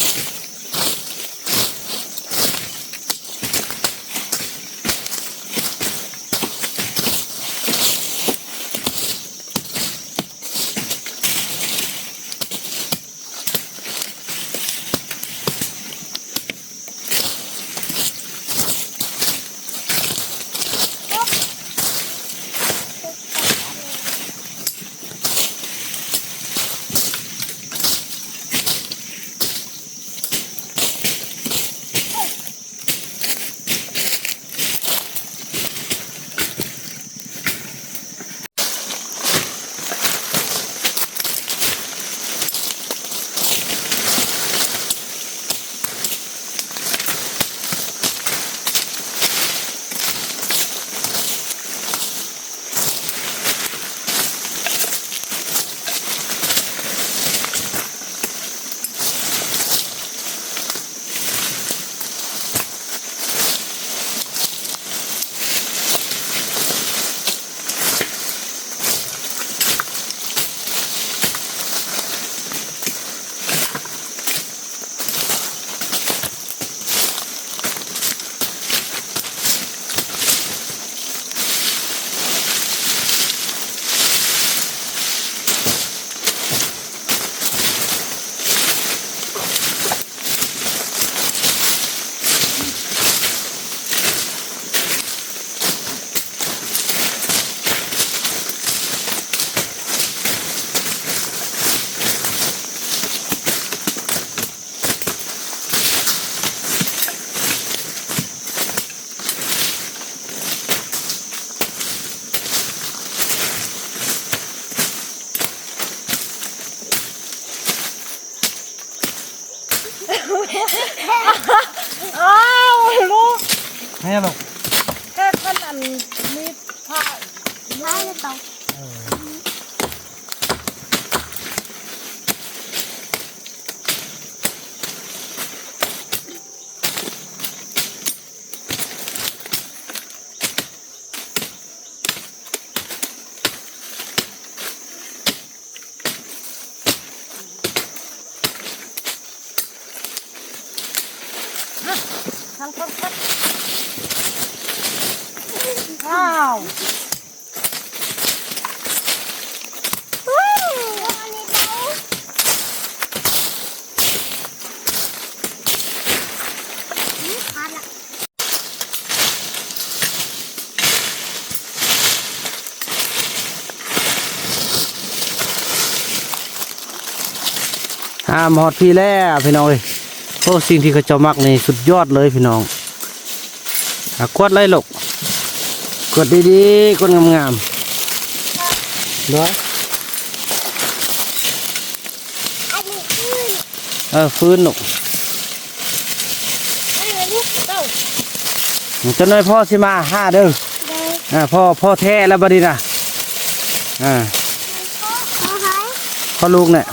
B: าวหมดพี่แล้วพี่น้องเลยโอ้สิ่งที่เขาเจ้ามักนี่สุดยอดเลยพี่น้องกดเลยลูกกดดีๆกดงามๆด้วยฟื้นลูกจนน้อยพ่อสิมา5เด้อพ่อแท้แล้วบัดนี้นะพ่อลูกเนี่ย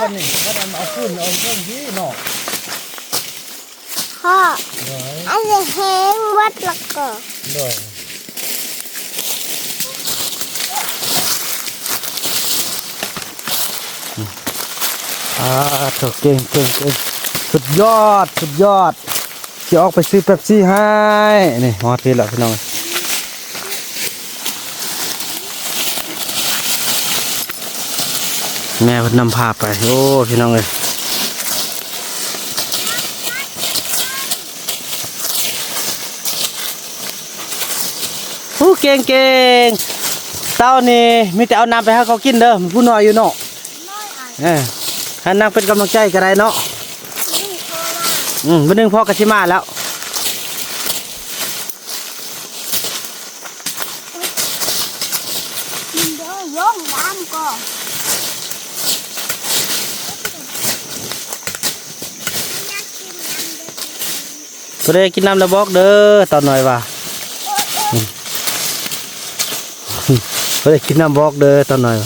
B: วันนี้ก็ทำเอาขึ้นเอาเครื่องที่นอก
C: พ่ออันนี้แห้งวัดละก็
B: ด้วยถูกเก่งสุดยอดจะออกไปซื้อเป๊ปซี่ให้นี่มาทีละพี่น้องแม่เพิ่นนำพาไปโอ้พี่น้องเลยโอ้เก่งเต้านี่มีแต่เอาน้ำไปให้เขากินเด้อมันผู้น้อยอยู่เนาะให้นางเป็นกำลังใจก็ได้เนาะวันนึงพ่อกะชิมาแล้ว
C: เดี๋ยวย่องน้ำก่อน
B: ก็ได้กินน้ำแล้วบอกเด้อตอนหน่อยว่าก็ได้กินน้ำบอกเด้อตอนหน่อย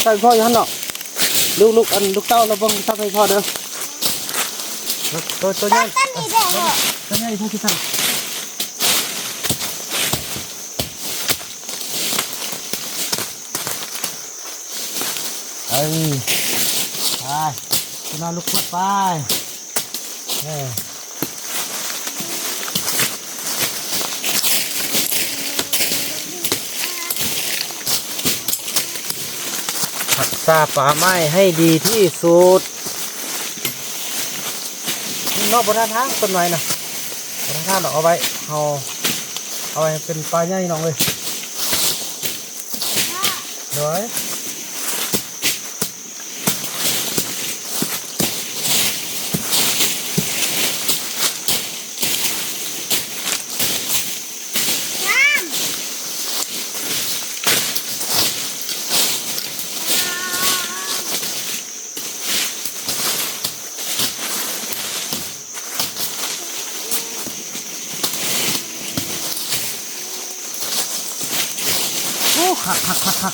B: ใส่พ่ออยู่หันเนาะลูกอันลูกเต้าเราบังทับให้พ่อเด้อตัวใหญ่ตัวใหญ่พ่อคิดทำไปคุณนอนลุกขึ้นไปรักษาป่าไม้ให้ดีที่สุดนอกบนทางต้นไม้นะบนทางเอาไว้เอาไว้เป็นปลาใหญ่น้องเลยเดี๋ยว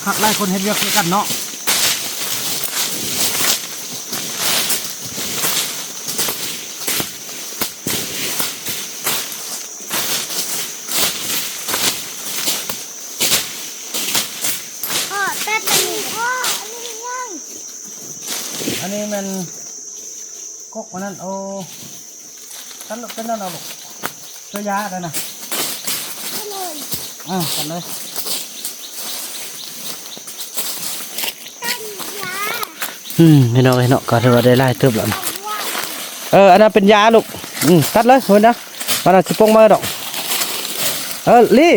B: ขักไล่คนเห็นเวียกกันเนาะ
C: แต่ตอนนี้พ่ออันนี้ยัง
B: อันนี้มันกกวันนั้นโอ้ท่านเป็นนั่นเอาลูกเสื้อยากันนะกันเลยไม่น้อยเนาะก็ถือว่าได้ไล่เติบแล้วอันนั้นเป็นยาลูกตัดเลยเห็นนะมันอาจจะปงมาดอกลี่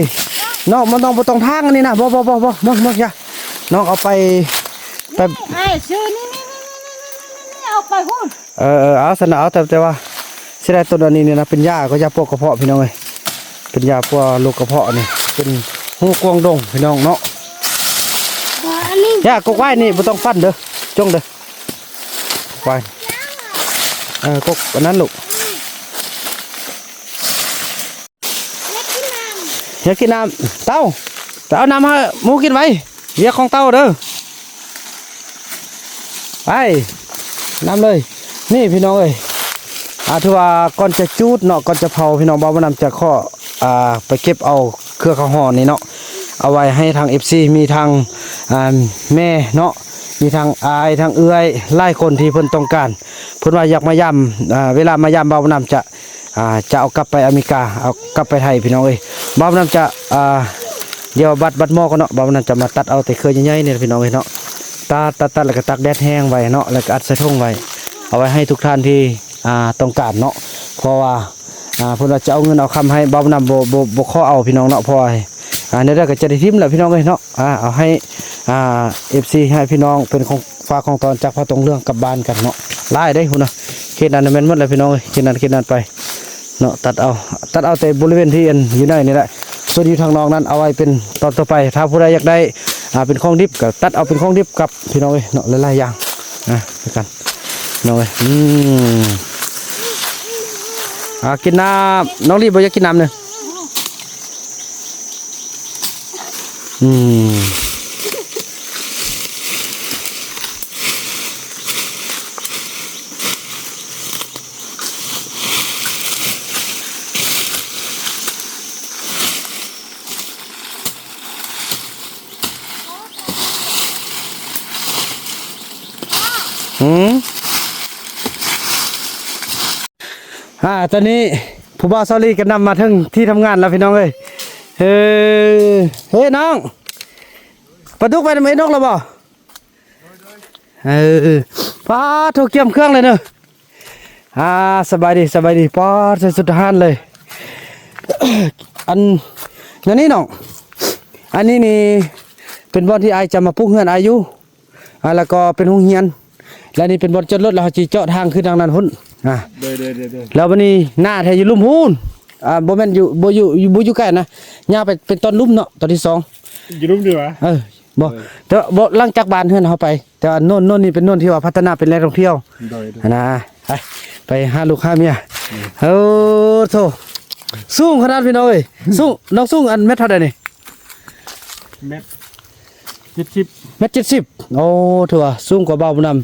B: น้องมันต้องทางอันนี้นะบ่อย่าน้องเอาไป
C: ชื่อนี่เอาไปหุ่น
B: เอาสนะเอาแต่ว่าเสียดายตัวนี้เนี่ยนะเป็นยาก็ยาพวกกระเพาะพี่น้องเลยเป็นยาพวกลูกกระเพาะนี่เป็นหูกวางดงพี่น้องเนาะยากกไว้นี่ไม่ต้องฟันเด้อจงเด้อ ไปกกอันนั้นลูก
C: เล็กที่น้
B: อยากกินน้ำเต้าแต่เอาน้ำให้หมูกินไว้เรียกของเต้าเด้อไปน้ำเลยนี่พี่น้องเอ้ยถือว่าก่อนจะจูดเนาะก่อนจะเผาพี่น้องบ่าวบ่นำจะข้อไปเก็บเอาเครือข้าวห่อนี่เนาะเอาไว้ให้ทาง FC มีทางแม่เนาะมีทางอายทางเอื้อยหลายคนที่เพิ่นต้องการเพิ่นว่าอยากมายามเวลามายามบ่าวบ่นำจะเอากลับไปอเมริกาเอากลับไปไทยพี่น้องเอ้ยบ่าวบ่นำจะเดี๋ยวบัดหม้อก็เนาะบ่าวบ่นำจะมาตัดเอาแต่เครือใหญ่ๆนี่พี่น้องเอ้ยเนาะตัดแล้วก็ตักแดดแห้งไว้เนาะแล้วก็อัดใส่ถุงไว้เอาไว้ให้ทุกท่านที่ต้องการเนาะเพราะว่าเพิ่นว่าจะเอาเงินเอาคำให้บ่าวนำบ่ขอเอาพี่น้องเนาะเพราะในเรื่องก็จะได้ทิมแหละพี่น้องเอ้ยเนาะเอาให้FC ให้พี่น้องเป็นของฝากของตอนจากพระตรงเรื่องกลับบ้านกันเนาะหลายได้พุ่นน่ะเขตนั้นแม่นหมดเลยพี่น้องเอ้ยเขตนั้นไปเนาะตัดเอาแต่บริเวณที่อยู่ในนี่แหละส่วนอยู่ทางนอกนั้นเอาไว้เป็นตอนต่อไปถ้าผู้ใดอยากได้เป็นของดิบก็ตัดเอาเป็นของดิบกับพี่น้องเอ้ยเนาะหลายๆอย่างด้วยกันน้องเอ้ยกินน้ำน้องรีบบ่อยากกินน้ำเนี่ยตอนนี้ผู้บ่าวซอรี่ก็นำมาถึงที่ทำงานแล้วพี่น้องเอ้ยเฮ้ยน้องปลาดุกไปทำไมนกแล้วบ่ป้าถูกเกี่ยมเครื่องเลยเนอะสบายดีป้าใส่สุดทหารเลยอันนี้น้องอันนี้นี่เป็นบอลที่ไอจะมาปลูกเฮือนอายุแล้วก็เป็นห้องเฮียนและนี่เป็นบอลจอดรถแล้วเขาจีเจาะทางขึ้นทางนั้นหุ่นแล้ววันนี้หน้าแทอยู่ลุ่มหุ่นบ่แม่นอยู่บ่อยู่ใกล้นะย่าไปเป็นต้นลุ่มเนาะต้นที่2
D: อยู่รูปดีวะ
B: บ่แต่บ่หลังจากบ้านเฮือนเฮาไปแต่โน่นนี่เป็นโน่นที่ว่าพัฒนาเป็นแหล่งท่องเที่ยวนะไปหาลูกหาเมียโธ่สูงขนาดพี่น้องเอ้ยสูงน้องสูงอันเม็ดเท่าใดนี่
D: เม็ด70
B: เม็ด70โอ้ถือว่าสูงกว่าบ่าวบุญนำ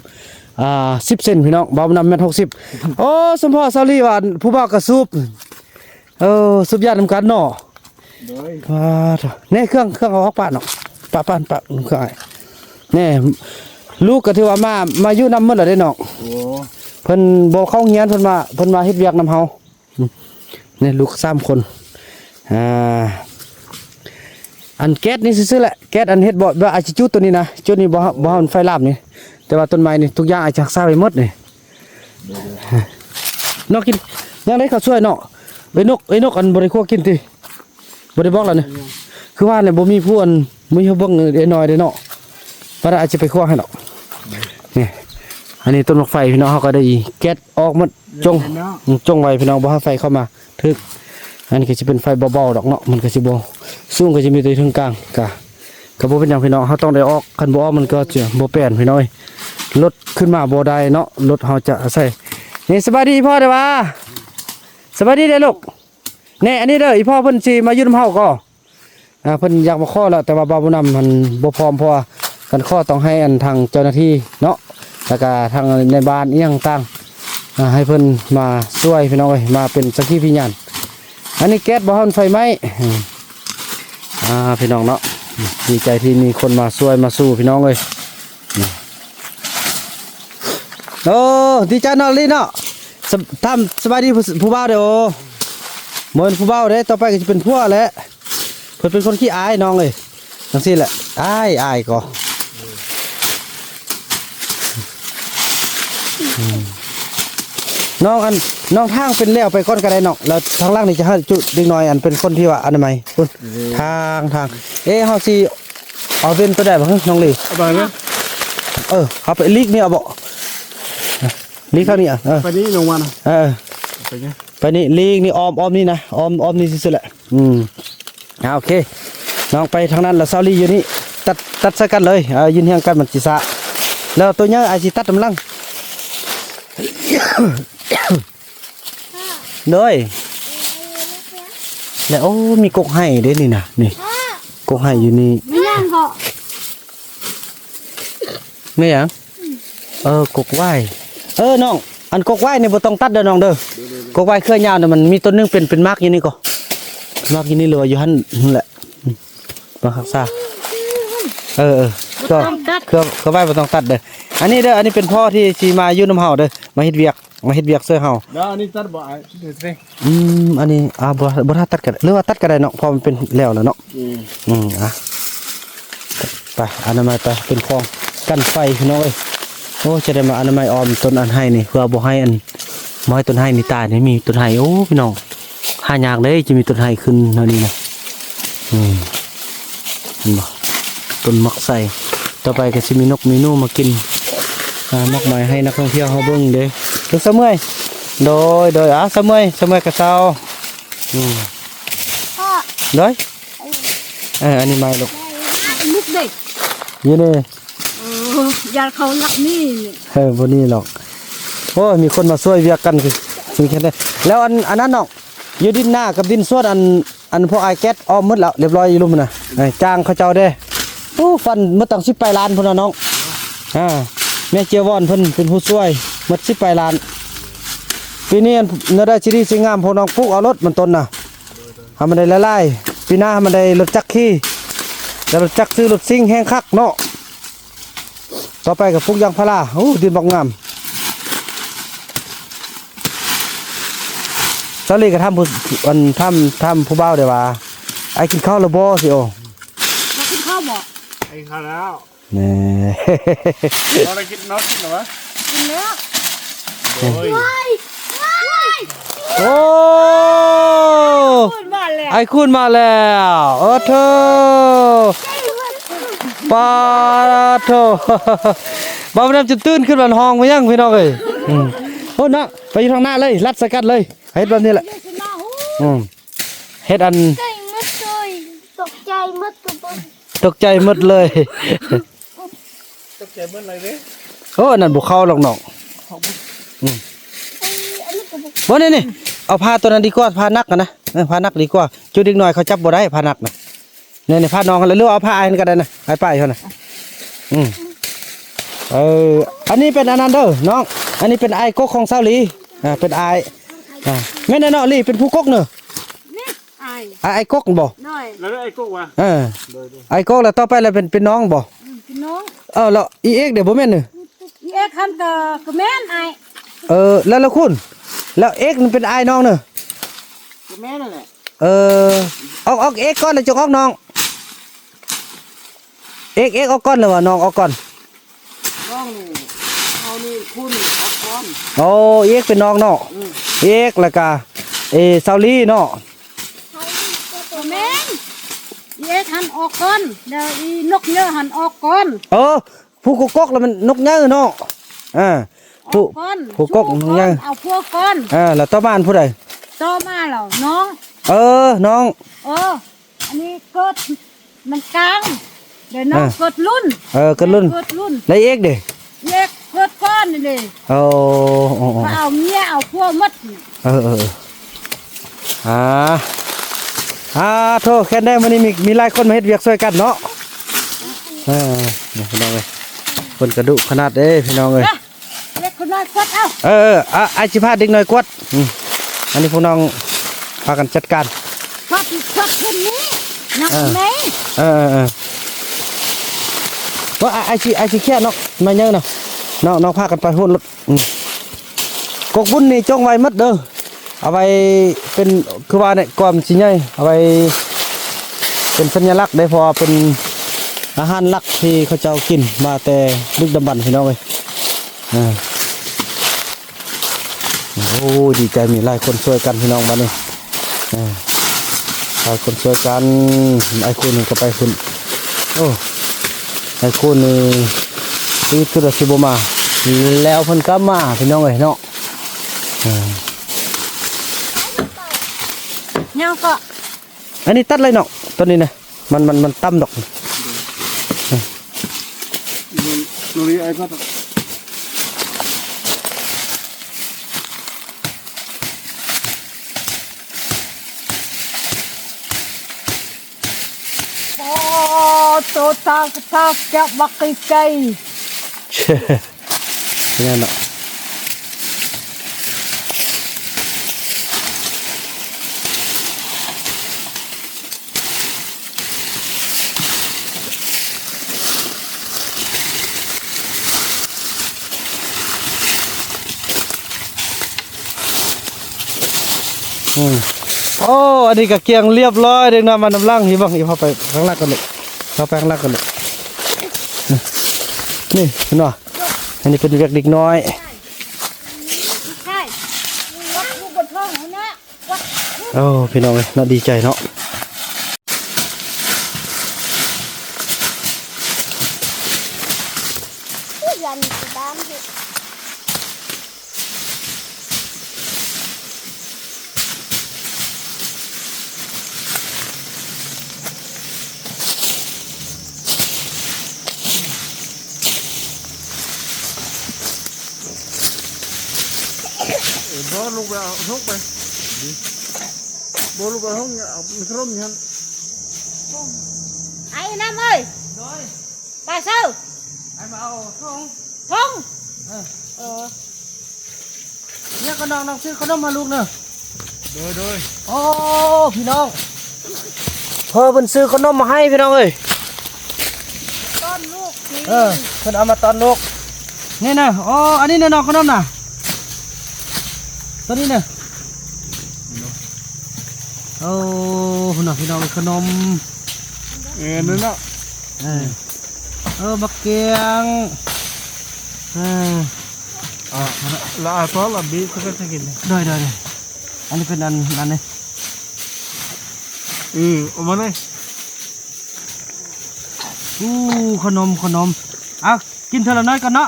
B: 10 เซนพี่น้องบ่าวบุญนำเม็ด60โอ้สมพ่อซาลีว่าผู้บ่าวก็สูบสูบยาทำกันเนาะนี่เครื่องเอาออกปะเนาะปะเครื่องไอ้นี่ลูกก็ถือว่ามาอยู่นำเมื่อไหร่ได้เนาะเพิ่นบ่เข้าเฮียนเพิ่นมาเฮ็ดเวียกนำเฮานี่ลูก3 คนอันแก๊สนี่ซื่อๆแหละแก๊สอันเฮ็ดบ่อาจสิจุดตัวนี้นะจุดนี้บ่มันไฟลาบนี่แต่ว่าต้นไม้นี่ทุกอย่างอาจจะรักษาไว้หมดนี่นกกินยังได้ข้าวช่วยเนาะไอ้นกอันบ่ได้คั่วกินติบ่ได้บอกแล้วนี่คือว่าเนี่ยบ่มีผู้อันมีเฮาเบิ่งไอ้น้อยเด้เนาะบ่ได้อาจจะไปคั่วให้เนาะนี่อันนี้ต้นมะไฟพี่น้องเฮาก็ได้แก๊สออกหมดจงไว้พี่น้องบ่ให้ไฟเข้ามาทึกอันนี้ก็สิเป็นไฟเบาๆดอกเนาะมันก็สิบ่สูงก็สิมีตัวถึงกลางก็บ่เป็นหยังพี่น้องเฮาต้องได้ออกคันบ่ออกมันก็จะบ่แป้นพี่น้อยรถขึ้นมาบ่ได้เนาะรถเฮาจะใส่นี่สบายดีพ่อเด้อว่าสบายดีเด้อลูกนี่อันนี้เด้ออีพ่อเพิ่นสิมาอยู่นำเฮาก็เพิ่นอยากมาขอแล้วแต่ว่าบ่าวบุญนำมันบ่พร้อมเพราะว่ากันขอต้องให้อันทางเจ้าหน้าที่เนาะแล้วก็ทางในบ้านอีหยังต่างให้เพิ่นมาช่วยพี่น้องเอ้ยมาเป็นสักขีพยานอันนี้แก๊สบ่ทันไฟไหม้พี่น้องเนาะดีใจที่มีคนมาช่วยมาสู้พี่น้องเลยโอ้ดีใจเนาะลีเนาะทำสบายดีผู้บ่าวเด้อเหมือนผู้บ่าวเด้ต่อไปก็จะเป็นผัวแหละเพิ่นเป็นคนขี้อายน้องเลยจังซี่แหละอายก็น้องทางเป็นแล้วไปก้อนกระไดเนาะแล้วทางล่างนี่จะให้จุดเล็กน้อยอันเป็นคนที่ว่าอันไหนคุณทางเฮาสิเอาเป็นตัวใดบ่น้องลี
D: เอาไปไหม
B: เอาไปลีกนี่เอาบ่ลีกเท่านี้
D: ไปนี่ลงมานะ
B: ไปนี่ลีกนี่ออมนี่นะออมนี่ซื่อๆแหละโอเคน้องไปทางนั้นแล้วซาลีอยู่นี่ตัดใส่กันเลยยืนเฮียงกันมันสิซะแล้วตัวเนี้ยอาจสิตัดกำลัง เลยแล้วโอ้มีกกไห้เด้นี่นะนี่กกไห้อยู่นี่
C: ไม่ย่างก็
B: ไม่หยังกกไหว้น้องอันกกไหว้นี่บ่ต้องตัดเด้อน้องเด้อกกไหว้เครือยาวเนี่ยมันมีต้นนึงเป็นมากอยู่นี่ก็มากอยู่นี่เลยอยู่หั่นนั่นแหละบ่รักษาก็เครือไหว้บ่ต้องตัดเด้ออันนี้เด้ออันนี้เป็นพ่อที่สิมาอยู่นํเฮาเด้อมาเฮ็ดเวียกช่วยเฮา
D: แล้วอันนี้ตัดบ่ไอ้เดี๋ยวสิ
B: อันนี้บ่ถ้าตัดก็ได้หรือว่าตัดก็ได้เนาะเพอมันเป็นแล้วเนาะไปอนามัยไปเป็นคลองกันไฟพี่น้องเอ้ยโอ้จะได้มาอนามัยออมต้นอันให้นี่เพื่อบ่ให้บ่ให้ต้นให้นี่ตายนี่มีต้นให้โอ้พี่น้องหายากเลยจะมีต้นให้ขึ้นเท่านี้นะเห็นบ่ต้นมักใส่ต่อไปก็สิมีนกมีหนูมากินมากมายให้นักท่องเที่ยวเฮาเบิ่งเด้ถึงซะเมื่อยโดยซะเมื่อยกระเซา
C: พ่อ
B: โดยอันนี้ไม่ลูก
C: ลูกเด็ก
B: อยู่นี่
C: ยาเขาหนักนี่
B: บนนี้หรอกโอ้มีคนมาช่วยเวียกกันคือแค่นั้นแล้วอันนั้นน้องอยู่ดินหน้ากับดินส่วนอันพวกไอแก๊สอ้อมหมดแล้วเรียบร้อยอยู่ลุ่มน่ะจ้างเขาเจ้าเด้โอ้ฟันมาตั้ง10 ปลายล้านพุ่นน่ะน้องแม่เจียวอนเพิ่นเป็นผู้ช่วยหมด10 ปลายล้านปีนี้เนื้อได้ชีดีสิงามพวกน้องปลูกเอารถมันต้นน่ะทำมันได้หลายๆปีหน้ามันได้รถจักรขี่แล้วรถจักรซื้อรถซิ่งแห้งคักเนาะต่อไปกับปลูกยางพาราโอ้ดินบอกงามเจ้าลีก็ทำผู้บ่าวเดี๋ยวว่าไอ้กินข้าวแล้วบ่สิโอ
C: มากินข้าวบ่
D: ไอ้ข้าวแล้ว
B: แน่
D: เราได้กินน้องกินหรอวะ
C: กินแล้ว
D: โอ้ย
B: โอ้
C: พูดมาแล้ว
B: ไอ้คุณมาแล้วเธอปาโธบ่าวน้ำจะตื่นขึ้นมาห้องมายังพี่น้องเอ้ยโอ้นะไปอยู่ทางหน้าเลยรัดสกัดเลยเฮ็ดแบบนี้แหละเฮ็ดอัน
C: ใจมัดเลยตกใจมัดตัวบน
B: ตกใจหมดเลย
D: ตกใจเมื่อไรเด้
B: โอ้นั่นบุเข้าหรอกน้อง
C: อันนี้ก็บอก
B: บ่นี่เอาผ้าตัวนั้นดีกว่าผ้านักนะผ้านักดีกว่าจุดอีกหน่อยเขาจับบ่ได้ผ้านักนะเนี่ยผ้าน้องกันเลยหรือเอาผ้าไอ้นั่นก็ได้นะไอ้ป้ายเขานะอันนี้เป็นอันนั้นเด้อน้องอันนี้เป็นไอ้กกของเซาหลีเป็นไอ้แม่นเนาะลีเป็นผู้กกเนอะ
C: นี่ไอ้
B: ไอ้กกบ่
C: น้อย
D: แล้วไอ้กุ๊กวะ
B: ไอ้กกแล้วต่อไปแล้วเป็นน้องบ่
C: พี่น้อง
B: แล้วอีเอ็กเดี๋ยวบ่แม่นเนอะ
C: เอ็กคันก็แม่นไอ้
B: แล้วคุณแล้วเอ็กมันเป็นไอ้น้องเนอะ
D: แม่นั่นแหละ
B: ออกเอ็กก่อนแล้วจงออกน้องเอ็กออกก่อนเลยวะน้องออกก่อน
D: น้องนี่เอานี่คุณออกก่อน
B: โอ้เอ็กเป็นน้องเนาะเอ็กแล้วก็ซาลี่เนาะ
C: ตัวแม่นเอ็กหันออกก่อนเดี๋ยวอีนกเนื้อหันออกก่อน
B: ผู้กกแล้วมันนกเงือเนาะผู้กกนกเงือ
C: เอาพวกก่อน
B: แล้วต่อบ้านผู้ใด
C: ต่อมาแล้วน้อง
B: น้อง
C: อันนี้เกิดมันกลางเดี๋ยวน้องเกิดรุ่น
B: กันรุ่น
C: เกิดรุ่น
B: แล้วเอ็กเด้
C: เอ็กเกิดก้อนนี่เลย มาเอาเมียเอาพวกมัด
B: โทษแค่ได้มันนี่มีหลายคนมาเฮ็ดเวียกช่วยกันเนาะพี่น้องเอ้ยคนกระดุขนาดเด้พี่น้องเอ้ย
C: เล็กคนน้อยกดเอา
B: ไอจิพาดึกหน่อยกวดอันนี้พวกน้องพากันจัดการ
C: กดคนนี้นักไหน
B: ว่าไอจิแค่นกมาเยอะเนาะน้องพากันไปหุ่นรถกกบุญนี่จ้องไว้มัดเด้อเอาไว้เป็นคือว่าเนี่ยก่อนสิใหญ่เอาไว้เป็นสัญลักษณ์ได้พอเป็นอาหารหลักที่เขาเจ้ากินมาแต่ดึกดำบรรพ์พี่น้องเอ้ยโอ้ดีใจมีหลายคนช่วยกันพี่น้องบ้านนี้หลายคนช่วยกันไอ้คุณนี่ก็ไปคุณโอ้ไอ้คุณนี่ชีวิตคือสิบมาแล้วเพิ่นก็มาพี่น้องเอ้ยเนาะ
C: เนี่ยก็
B: อันนี้ตัดเลยเนาะต้นนี้นะมันต่ำดอก
D: นูรีไอ้ก็
C: ตาจะบักไก่
B: เนี่ยเนาะโอ้อันนี้ก็เกียงเรียบร้อยเด็กน้ำมันน้ำล่างหิบังอีพอไปข้างล่างกันเลยเราไปข้างล่างกันเลยนี่เห็นป่ะอันนี้เป็นเด็กเด็กน้อย
C: ใช่วัดลูกบนท้องนะวัด
B: โอ้พี่น้องเลยน่าดีใจเนาะ
C: ยันตามดิ
D: บอลูกไปเอาทุกไปบอลูกไปห้องเอามิกรมยัน
C: ไอ้น้ำเอ้ยไปเซ้า
B: ไอ้มาเอาท้อง
C: ท้อง
B: เนี่ยก็น้องซื้อขนมมาลูกเนอะ
D: โดย
B: โอ้พี่น้องเพิ่นซื้อขนมมาให้พี่น้องเอ้ย
C: ต้นลูกนี่
B: เพิ่นเอามาตอนลูกนี่นะอ๋ออันนี้เนี่ยน้องขนมน่ะตัวนี้เนี่ยโอ้พี่น้องขนม
D: นั่นน่ะ
B: บักเกียง
D: ละตัวละบีก็จะกินเลย
B: ได้อันนี้เป็นอันนี้
D: เอามาเลย
B: ขนมเอากินเท่าน้อยก่อนเนาะ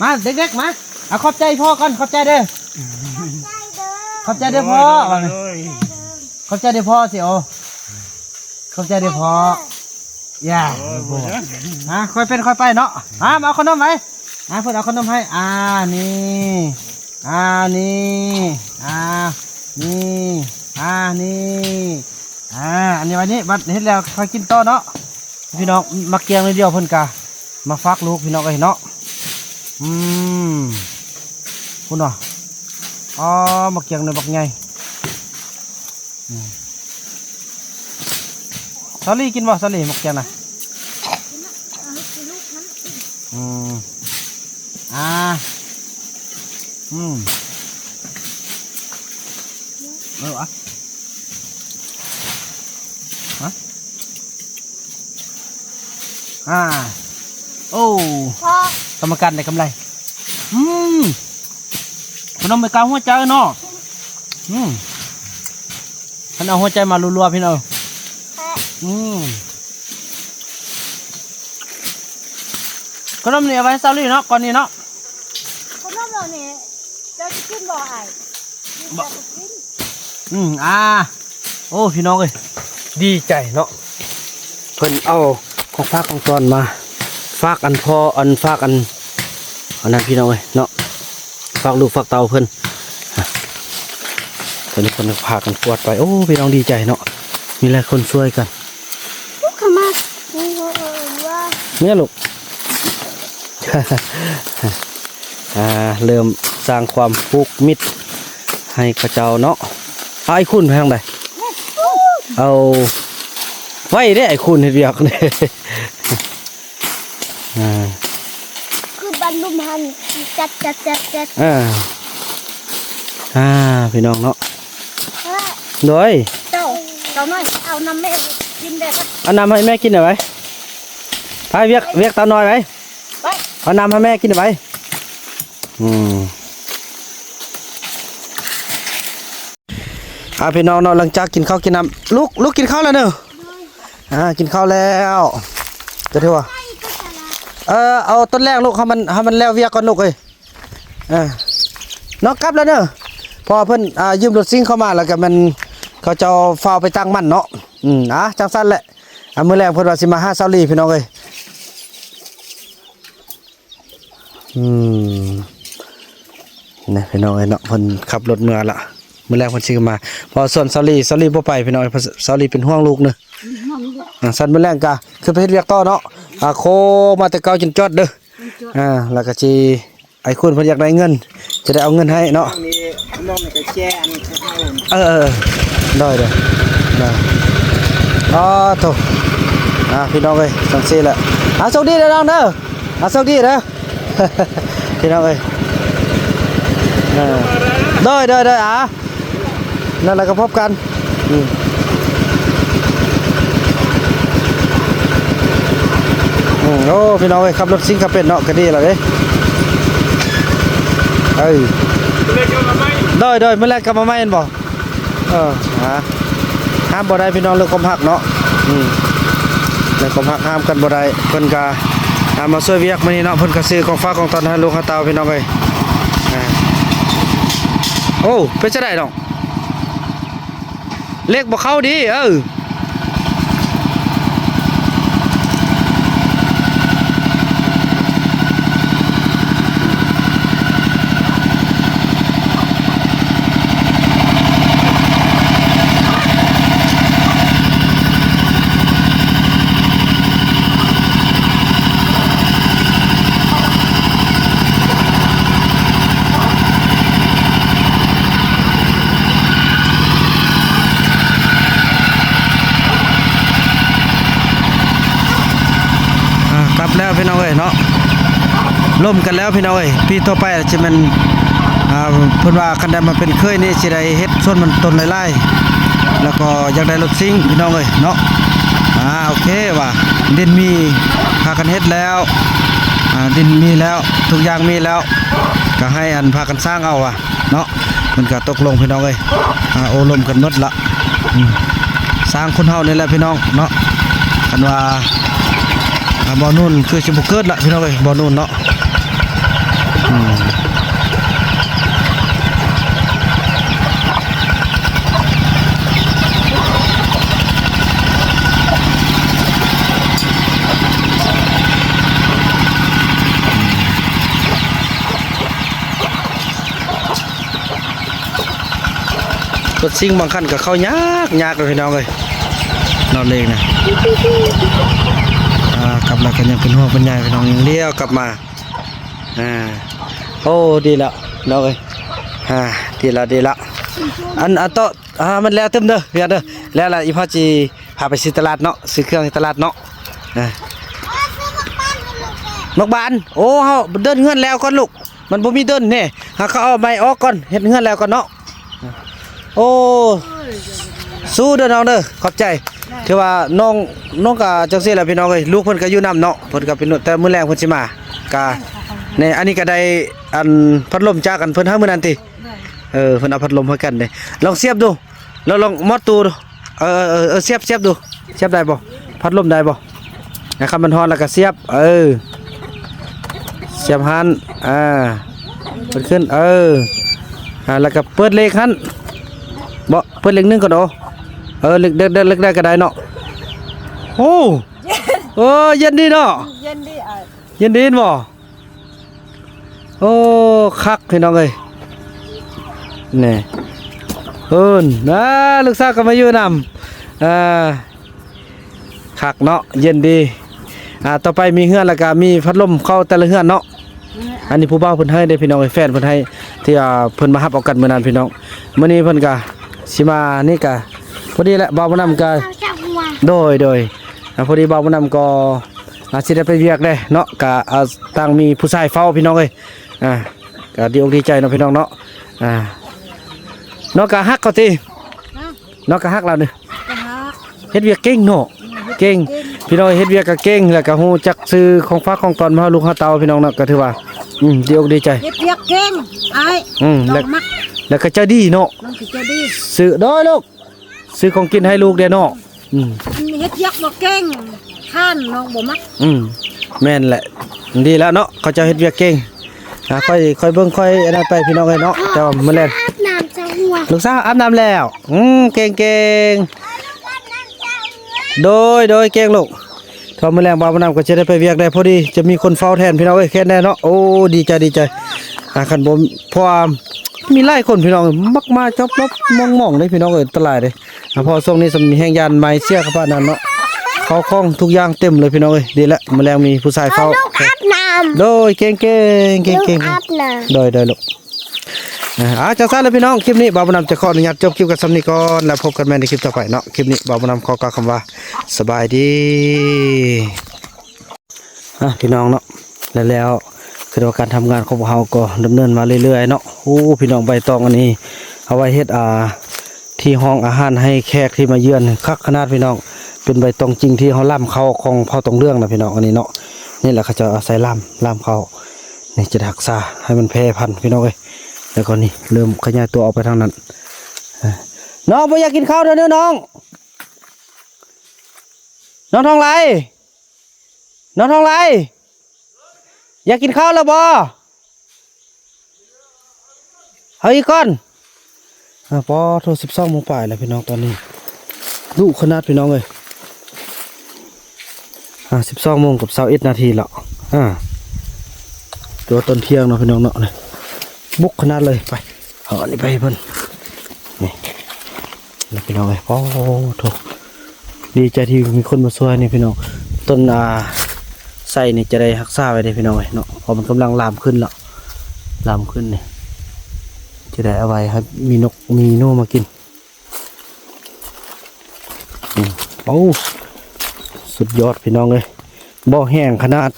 B: มาเด็กๆมาเอาขอบใจพ่อก่อนขอบใจเด้อขอบใจเด้อพ่อขอบใจเด้อพ่อสิโอขอบใจเด้อพ่อย่าค่อยเป็นค่อยไปเนาะมาเอาขนมไหมเพื่อนเอาขนมให้นี่นี่อันนี้วันนี้บัดเฮ็ดแล้วค่อยกินต่อเนาะพี่น้องมาเกียงเลยเดียวเพิ่นกะมาฟักลูกพี่น้องเอ้ยเนาะคุณเนาะอ๋อมาเกียงเลยบักใหญ่ซาลี่กินบ่ซาลี่มาเกียงน่ะโอ้กรรมการได้กำไรขนมไปกลางหัวใจเนาะท่านเอาหัวใจมารัวๆพี่น้องขนมนี่เอาไว้ซาลี่เนาะก่อนนี้เนาะ
C: คนนั้นเราเนี่ยจะกินบ่ไอ้กิน
B: โอ้พี่น้องเอ้ยดีใจเนาะเพิ่นเอาของฝากของตอนมาฝากอันพออันฝากอันนั้นพี่น้องเอ้ยเนาะฝากลูกฝากเตาเพิ่นตอนนี้เพิ่นพากันกวาดไปโอ้พี่น้องดีใจเนาะมีหลายคนช่วยกัน
C: ลูกขมาว่า
B: เนี่ยลูก เริ่มสร้างความผูกมิตรให้กระเจ้าเนาะไอ้คุณไปทางใดเอาไว้ได้ไอ้คุณเฮ็ดเวียกเนี่ย
C: คือบรรลุมันจัด
B: พี่น้องเนาะโดย
C: เจ้าน้อยเอาน้ำแม่กินได้ปะ
B: เอาน้ำให้แม่กินหน่อยไหมไปเวียกตาน้อยไหม
C: ไป
B: เอาน้ำให้แม่กินหน่อยไหมพี่น้องเนาะหลังจากกินข้าวกินน้ำลูกกินข้าวแล้วเนอะกินข้าวแล้วจะเท่าว่าเอาต้นแรกลูกให้มันแล้วเวียกก่อนลูกเอ้ยน้องกลับแล้วเนอะพอเพิ่นยืมรถซิ่งเข้ามาแล้วก็มันเขาจะฟ้าไปตั้งมั่นเนาะจังสั้นแหละมื้อแรกเพิ่นว่าสิมาหาเซาลี่พี่น้องเอ้ยนี่พี่น้องเอ้ยเนาะเพิ่นขับรถเมื่อละมื้อแรกเพิ่นสิมาพอส่วนเซาลี่บ่ไปพี่น้องเอ้ยเซาลี่เป็นห่วงลูกเนอะ สันมื้อแรงกะคือไปเฮ็ดเวียกต่อเนาะโคมาแต่เก่าจนจอดเด้อแล้วก็สิไอ้คุณเพิ่นอยากได้เงินจะได้เอาเงินให้เนาะ
D: นี่น้องก็แช่อันเขา
B: ได้เด้อได้โตพี่น้องเอ้ยจังซี่แหละโชคดีเด้อน้องเด้อโชคดีเด้อ พี่น้องเอ้ยได้นั่นแหละก็พบกันโอ้พี่น้องเอ้ยขับรถซิ่งขับเป็นเนาะก็ดีแล้วเด้ได้เมื่อแรกกลับมาไม่เห็นบ่ห้ามบ่ได้พี่น้องเรื่องความหักเนาะเรื่องความหักห้ามกันบ่ได้เพิ่นก็มาช่วยเวียกมื้อนี้เนาะเพิ่นก็ซื้อของฝากของตอนให้ลูกให้เต้าพี่น้องเอ้ยโอ้เป็นจังได๋น้องเลขบ่เข้าดีกลับแล้วพี่น้องเอ้ยเนาะล่มกันแล้วพี่น้องเอ้ยปีต่อไปจะมันเพิ่นว่าคันใดมาเป็นเคยนี่สิได้เฮ็ดส่วนมันต้นหลายๆแล้วก็อยากได้รถซิ่งพี่น้องเอ้ยเนาะโอเคว่ะดินมีพากันเฮ็ดแล้วดินมีแล้วทุกอย่างมีแล้วก็ให้อันพากันสร้างเอาเนาะมันก็ตกลงพี่น้องเอ้ยโอ้ล่มกันหมดละสร้างคนเฮานี่แหละพี่น้องเนาะคันว่าบ่อนุ่นคือสิบ่เกิดละพี่น้องเอ้ยบ่อนุ่นเนาะรถซิ่งบางคันก็เข้ายากเลยพี่น้องเอ้ยนอนเลยนะกลับมากันยังเป็นห่วงเป็นใยพี่น้องยังเลี้ยวกลับมาโอ้ดีแล้วน้องเอ้ยดีละอันโตมันแล้วเต็มเด้อพี่เด้อแล้วล่ะอีพ่อจีพาไปซื้อตลาดเนาะซื้อเครื่องในตลาดเนาะนกบานโอ้เฮาเดินเฮือนแล้วก่อนลูกมันบ่มีเดินแน่เขาเอาไม้ออกก่อนเฮ็ดเฮือนแล้วก่อนเนาะโอ้สู้เด้อน้องเด้อขอบใจคือว่าน้องก็จังซี่แหละพี่น้องเอ้ยลูกเพิ่นก็อยู่นำเนาะเพิ่นก็เป็นแต่มื้อแรงเพิ่นสิมากะนี่อันนี้ก็ได้อันพัดลมจากกันเพิ่นหามื้อนั้นติเพิ่นเอาพัดลมให้กันเด้ลองเสียบดูแล้วลองมอดตูดูเสียบดูเสียบได้บ่พัดลมได้บ่นะครับมันฮ้อนแล้วก็เสียบเสียบหันเปิดขึ้นแล้วก็เปิดเลขหันบ่เปิดเลข1ก่อนเลขเดินเลขได้ก็ได้เนาะโอ้เย็นดีเนาะเย็นดีบ่โอ้คักพี่น้องเอ้ยนี่ลูกสาวก็มาอยู่นำคักเนาะเย็นดีต่อไปมีเฮือนแล้วก็มีพัดลมเข้าแต่ละเฮือนเนาะอันนี้ผู้บ่าวเพิ่นให้ได้พี่น้องแฟนเพิ่นให้ที่เพิ่นมารับเอากันมื้อนั้นพี่น้องมื้อนี้เพิ่นก็สิมานี่ก็พอดีแหละบ่าวบ่นำก็โดยพอดีบ่าวบ่นำก็สิได้ไปเวียกได้เนาะก็ตั้งมีผู้ชายเฝ้าพี่น้องเอ้ยก็ดีอกดีใจเนาะพี่น้องเนาะเนาะก็ฮักเขาติเนาะก็ฮักเรานี่เฮ็ดเวียกเก่งเนาะเก่งพี่น้องเฮ็ดเวียกก็เก่งแล้วก็ฮู้จักซื้อของฝากของตอนมาให้ลูกหาเต้าพี่น้องเนาะก็ถือว่าดีอกดีใจ
C: เฮ็ดเวียกเก่ง
B: แล้วก็ใจดีเนาะซื้อด้อยลูกซื้อของกินให้ลูกเด้เนาะ
C: เฮ็ดเวียกบ่เก่งท่านน้องบ่มัก
B: แม่นแหละดีแล้วเนาะเขาจะเฮ็ดเวียกเก่งค่อยเบิ่งค่อยอันนั้นไปพี่น้องเอ้ยเนาะแต่ว่ามื้อแลง
C: อาบน้ำจะหัว
B: ลูกสาวอาบน้ำแล้วเก่งโดยเก่งลูกพอมื้อแลงบ่าวน้ำก็จะได้ไปเวียกได้พอดีจะมีคนเฝ้าแทนพี่น้องเอ้ยแค่แน่เนาะโอ้ดีใจคันบ่เพราะมีหลายคนพี่น้องมักมาจับมองๆเลยพี่น้องเอ้ยตลาดเลยพอช่วงนี้สมีแห่งยานไม้เสียครับนั่นเนาะ เขาคล้องทุกอย่างเต็มเลยพี่น้องเอ้ยดีแล้วแมลงมีผู้ชายเฝ้า
E: ลูกอาบน้
B: โดยเก่ง
E: ำลูก
B: ๆ
E: อาบน้
B: โดยลูกจังซั่นเลยพี่น้องคลิปนี้บ่าวบุญนำจะขออนุญาตจบคลิปกันซ้ำนี้ก่อนแล้วพบกันใหม่ในคลิปต่อไปเนาะคลิปนี้บ่าวบุญนำขอกล่าวคำว่าสบายดีพี่น้องเนาะแล้วคือว่าการทำงานของพวกเราก็ดำเนินมาเรื่อยๆเนาะโอ้พี่น้องใบตองอันนี้เอาไว้เฮ็ดที่ห้องอาหารให้แขกที่มาเยือนคักขนาดพี่น้องเป็นใบตองจริงที่เขาล่ำเข้าของเผาตองเรื่องนะพี่น้องอันนี้เนาะนี่แหละเขาจะอาศัยล่ำเข้านี่จะรักษาให้มันแพร่พันธุ์พี่น้องเอ้ยแล้วก็นี่เริ่มขยายตัวออกไปทางนั้นน้องไม่อยากกินข้าวเด้อน้องทองไรน้องทองไรอยากกินข้าวแล้วบ่เฮ้ยก่อนพอโทร12 โมงป่ายแล้วพี่น้องตอนนี้ดุขนาดพี่น้องเลย12 โมงกับ21 นาทีแล้วตัวตอนเที่ยงเนาะพี่น้องเนาะเลยบุกขนาดเลยไปเอาอันนี้ไปเพิ่นนี่แล้วพี่น้องเลยโอ้โถดีใจที่มีคนมาช่วยนี่พี่น้องต้นใส่นี่จะได้รักษาไว้ได้พี่น้องเลยเนาะพอมันกำลังลามขึ้นแล้วลามขึ้นนี่จะได้เอาไว้ให้มีนกมีโน่มากินโอ้สุดยอดพี่น้องเลยบ่อแห้งขนาด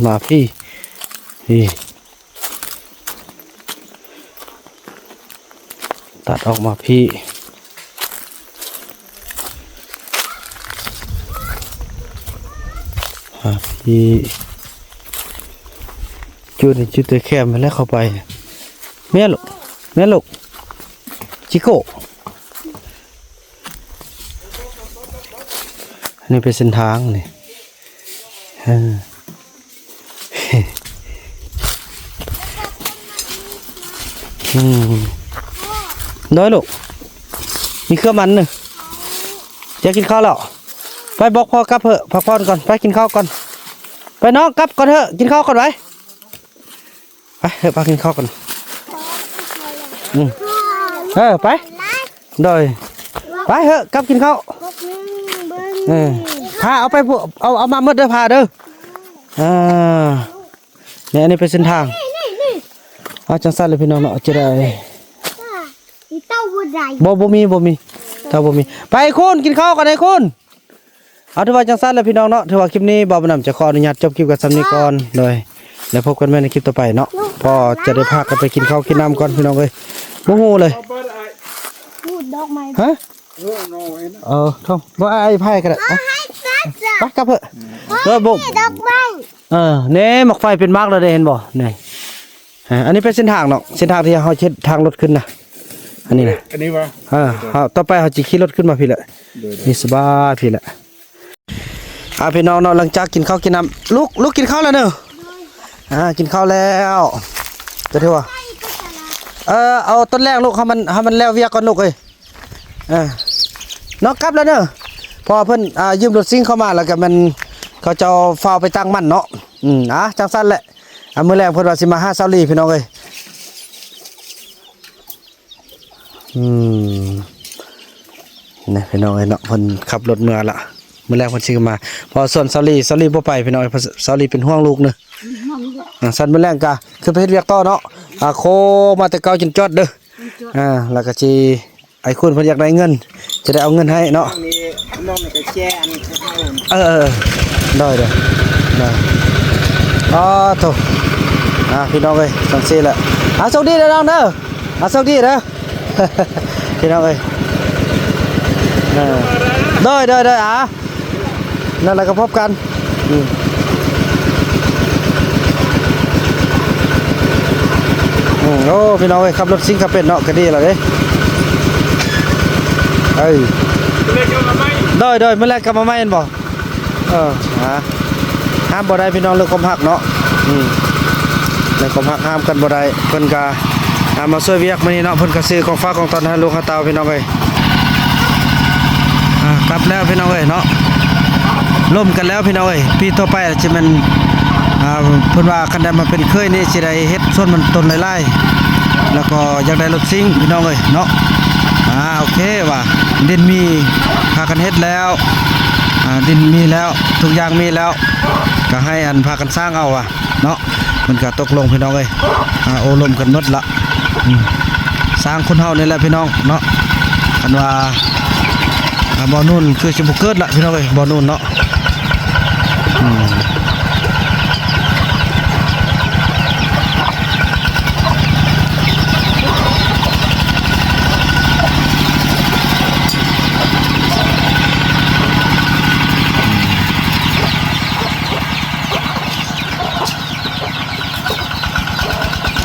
B: มาพี่ตัดออกมาพี่จุดตัวแคบมาแล้วเข้าไปแม่ลูกจิโก้อันนี้เป็นเส้นทางนี่น้อยลูกมีเครื่องมันหนึ่งจะกินข้าวแล้วไปบอกพ่อกลับเถอะพักผ่อนก่อนไปกินข้าวก่อนไปน้องกลับก่อนเถอะกินข้าวก่อนไปเถอะไปกินข้าวก่อนไปโดยไปเถอะกลับกินข้าวพาเอาไปเอามาเมื่อเด้อพาเด้อเนี่ยอันนี้เป็นเส้นทางจังสั้นเลยพี่น้องเนาะจะได้
E: เต้าบัวใหญ่
B: บ่มีเต้าบ่มีไปคุณกินข้าวก่อนไอ้คุณเอาถือว่าจังสั้นเลยพี่น้องเนาะถือว่าคลิปนี้บ่าวบุญนำจะขออนุญาตจบคลิปกับซ้ำนี้ก่อนเลยแล้วพบกันใหม่ในคลิปต่อไปเนาะพอจะได้พากันไปกินข้าวกินน้ำก่อนพี่น้องเลยโมโหเลย
E: พูดดอกไม้
B: ฮะท่องว่าไอ้ไพ่กันเลยไปกลับเถอะเลยบุก
E: ดอกไม้
B: เนี่ยหมอกไฟเป็นมากเลยเห็นบ่เนี่ยอันนี้เป็นเส้นทางเนาะเส้นทางที่เขาเช็ดทางรถขึ้นนะอันนี้นะ
D: อันนี้วะ
B: ต่อไปเขาจะขี่รถขึ้นมาพี่แหละนี่สบายพี่แหละพี่น้องเนาะหลังจากกินข้าวกินน้ำลูกกินข้าวแล้วเนอะกินข้าวแล้วจะเท่าว่าเอาต้นแรกลูกให้มันแล้วเวียก่อนลูกเอ้ยน้องกลับแล้วเนอะพอเพิ่นยืมรถซิ่งเข้ามาแล้วก็มันเขาจะฟาวไปตั้งมั่นเนาะจังสั้นแหละมื้อแรกเพิ่นว่าสิมา5 ซาลีพี่น้องเอ้ยนี่พี่น้องเอ้ยเนาะเพิ่นขับรถเมื่อละมื้อแรกเพิ่นสิมาพอส่วนซาลีบ่ไปพี่น้องซาลีเป็นห่วงลูกเนอะสั่นมื้อแรกก็คือไปเฮ็ดเวียกต่อเนาะโคมาแต่เก่าจนจอดเด้อแล้วก็สิไอ้คุณเพิ่นอยากได้เงินจะได้เอาเงินให้เนาะ
D: น้องนี่ก็แช่อัน
B: ได้โถพี่น้องเอ้ยจังซี่แหละโชคดีเด้อน้องเด้อโชคดีเด้อ พี่น้องเอ้ยได้นั่นแหละก็พบกันโอ้พี่น้องเอ้ยขับรถซิ่งขับเป็ดเนาะก็ดีแล้วเด้ได้เมื่อแรกกลับมาไม่เห็นบ่ห้ามบ่ได้พี่น้องเรื่องความหักเนาะเรื่องความหักห้ามกันบ่ได้เพิ่นก็มาช่วยเวียกมื้อนี้เนาะเพิ่นก็ซื้อของฝากของตอนให้ลูกให้เต้าพี่น้องเอ้ยกลับแล้วพี่น้องเอ้ยเนาะร่วมกันแล้วพี่น้องเอ้ยปีต่อไปจะมันเพิ่นว่าคันได้มาเป็นเคยนี่สิได้เฮ็ดส่วนมันต้นหลายๆแล้วก็อยากได้รถซิ่งพี่น้องเอ้ยเนาะ โอเคว่ะดินมีพากันเฮ็ดแล้วดินมีแล้วทุกอย่างมีแล้วก็ให้อันพากันสร้างเอาว่ะเนาะมันก็ตกลงพี่น้องเอ้ยโอ้ลมกันหมดละสร้างคนเฮานี่แหละพี่น้องเนาะอันว่าบ่อนู่นคือสิบ่เกิดละพี่น้องเอ้ยบ่อนู่นเนาะ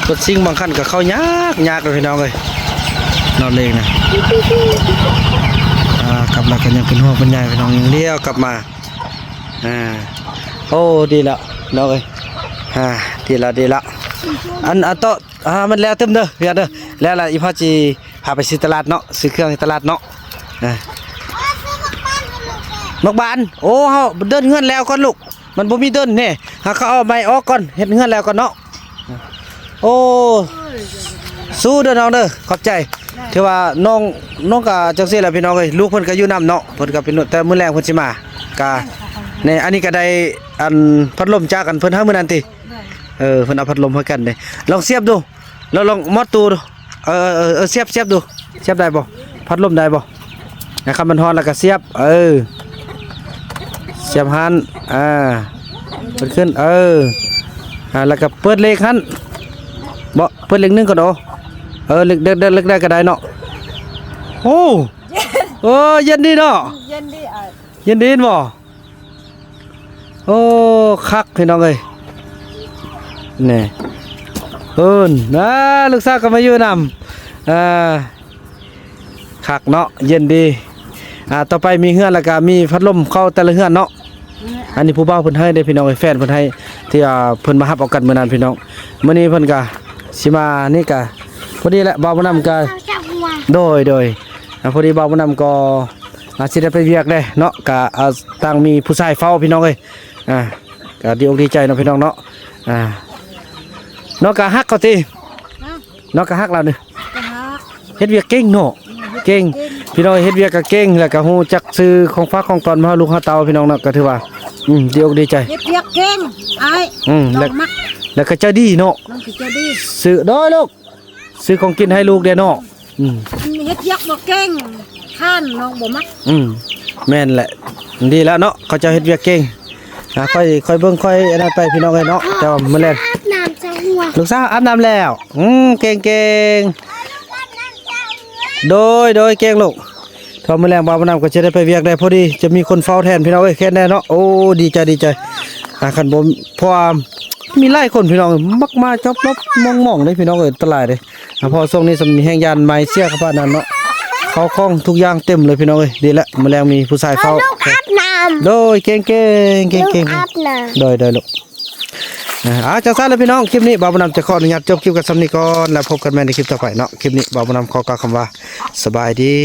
B: รถซิ่งบางคันก็เข้ายากเลยพี่น้องเลยนอนเลงนะกลับมากันยังเป็นห่วงเป็นใยพี่น้องยังเลี้ยวกลับมาโอ้ดีแล้วน้องเอ้ยดีละอันโตมันแล้วเต็มเด้อพี่เด้อแล้วล่ะอีพ่อจีพาไปซื้อตลาดเนาะซื้อเครื่องในตลาดเนาะนกบานโอ้เฮาเดินเฮือนแล้วก่อนลูกมันบ่มีเดินแน่หาเขาเอาไม้ออกก่อนเฮ็ดเฮือนแล้วก่อนเนาะโอ้สู้เด้อน้องเด้อขอบใจที่ว่าน้องก็จังซี่แหละพี่น้องเอ้ยลูกเพิ่นก็อยู่นำเนาะเพิ่นก็เป็นแต่มื้อแรงเพิ่นสิมากะในอันนี้ก็ได้อันพัดลมจากกันเพิ่นหามื้อนั้นติเพิ่นเอาพัดลมให้กันเด้ลองเสียบดูลองมอดตูดูเสียบดูเสียบได้บ่พัดลมได้บ่นะครับมันฮ้อนแล้วก็เสียบเสียบหันเปิดขึ้นแล้วก็เปิดเลขหันบ่เปิดเลข1ก่อนเล็กได้ก็ได้เนาะโอ้เย็นดีเนาะเย็นดีบ่โอ้คักพี่น้องเอ้ยนี่นะลูกสาวก็มาอยู่นำคักเนาะเย็นดีต่อไปมีเฮือนแล้วก็มีพัดลมเข้าแต่ละเฮือนเนาะอันนี้ผู้บ่าวเพิ่นให้ได้พี่น้องไอ้แฟนเพิ่นให้ที่เพิ่นมารับเอากันมื้อนั้นพี่น้องมื้อนี้เพิ่นก็สิมานี่ก็พอดีแหละบ่าวบ่นำก็โดยพอดีบ่าวบ่นำก็สิได้ไปเวียกได้เนาะก็ตั้งมีผู้ชายเฝ้าพี่น้องเอ้ยก็ดีอกดีใจเนาะพี่น้องเนาะเนาะก็ฮักเขาติเนาะก็ฮักเรานี่เฮ็ดเวียกเก่งเนาะเก่งพี่น้องเฮ็ดเวียกก็เก่งแล้วก็ฮู้จักซื้อของฝากของตอนมาให้ลูกหาเตาพี่น้องเนาะก็ถือว่าดีอกดีใจ
C: เฮ็ดเวียกเก่งอ้าย
B: แล้วก็ใจดีเนาะซื้อด้อยลูกซื้อของกินให้ลูกเด้เนาะ
C: เฮ็ดเวียกบ่เก่งข้านน้องบ่มัก
B: แม่นแหละดีแล้วเนาะเขาจะเฮ็ดเวียกเก่งค่อยเบิ่งค่อยอันนั้นไปพี่น้องเอ้ยเนาะแต่ว่ามื้อแลง
E: อาบน้ำจะหัว
B: ลูกสาวอาบน้ำแล้วเก่งโดยเก่งลูกพอมื้อแลงบ่าวน้ำก็จะได้ไปเวียกได้พอดีจะมีคนเฝ้าแทนพี่น้องเอ้ยแค่แน่เนาะโอ้ดีใจคันบ่เพราะว่ามีหลายคนพี่น้องมักมาจอบมองๆเลยพี่น้องเอ้ยตลาดเลยพอช่วงนี้มีแห่งยานไม้เสียเข้าบ้านนั้นเนาะเขาคล้องทุกอย่างเต็มเลยพี่น้องเอ้ยดีแล้วมื้อแลงมีผู้ชายเฝ้า
E: อาบน้ำ
B: โดยเก่ง
E: อาบน้ำ
B: โดยลูกจังซั่นเลยพี่น้องคลิปนี้บ่าวบ่นำจะขออนุญาตจบคลิปกันซ้ำนี้ก่อนแล้วพบกันใหม่ในคลิปต่อไปเนาะคลิปนี้บ่าวบ่นำขอกล่าวคำว่าสบายดี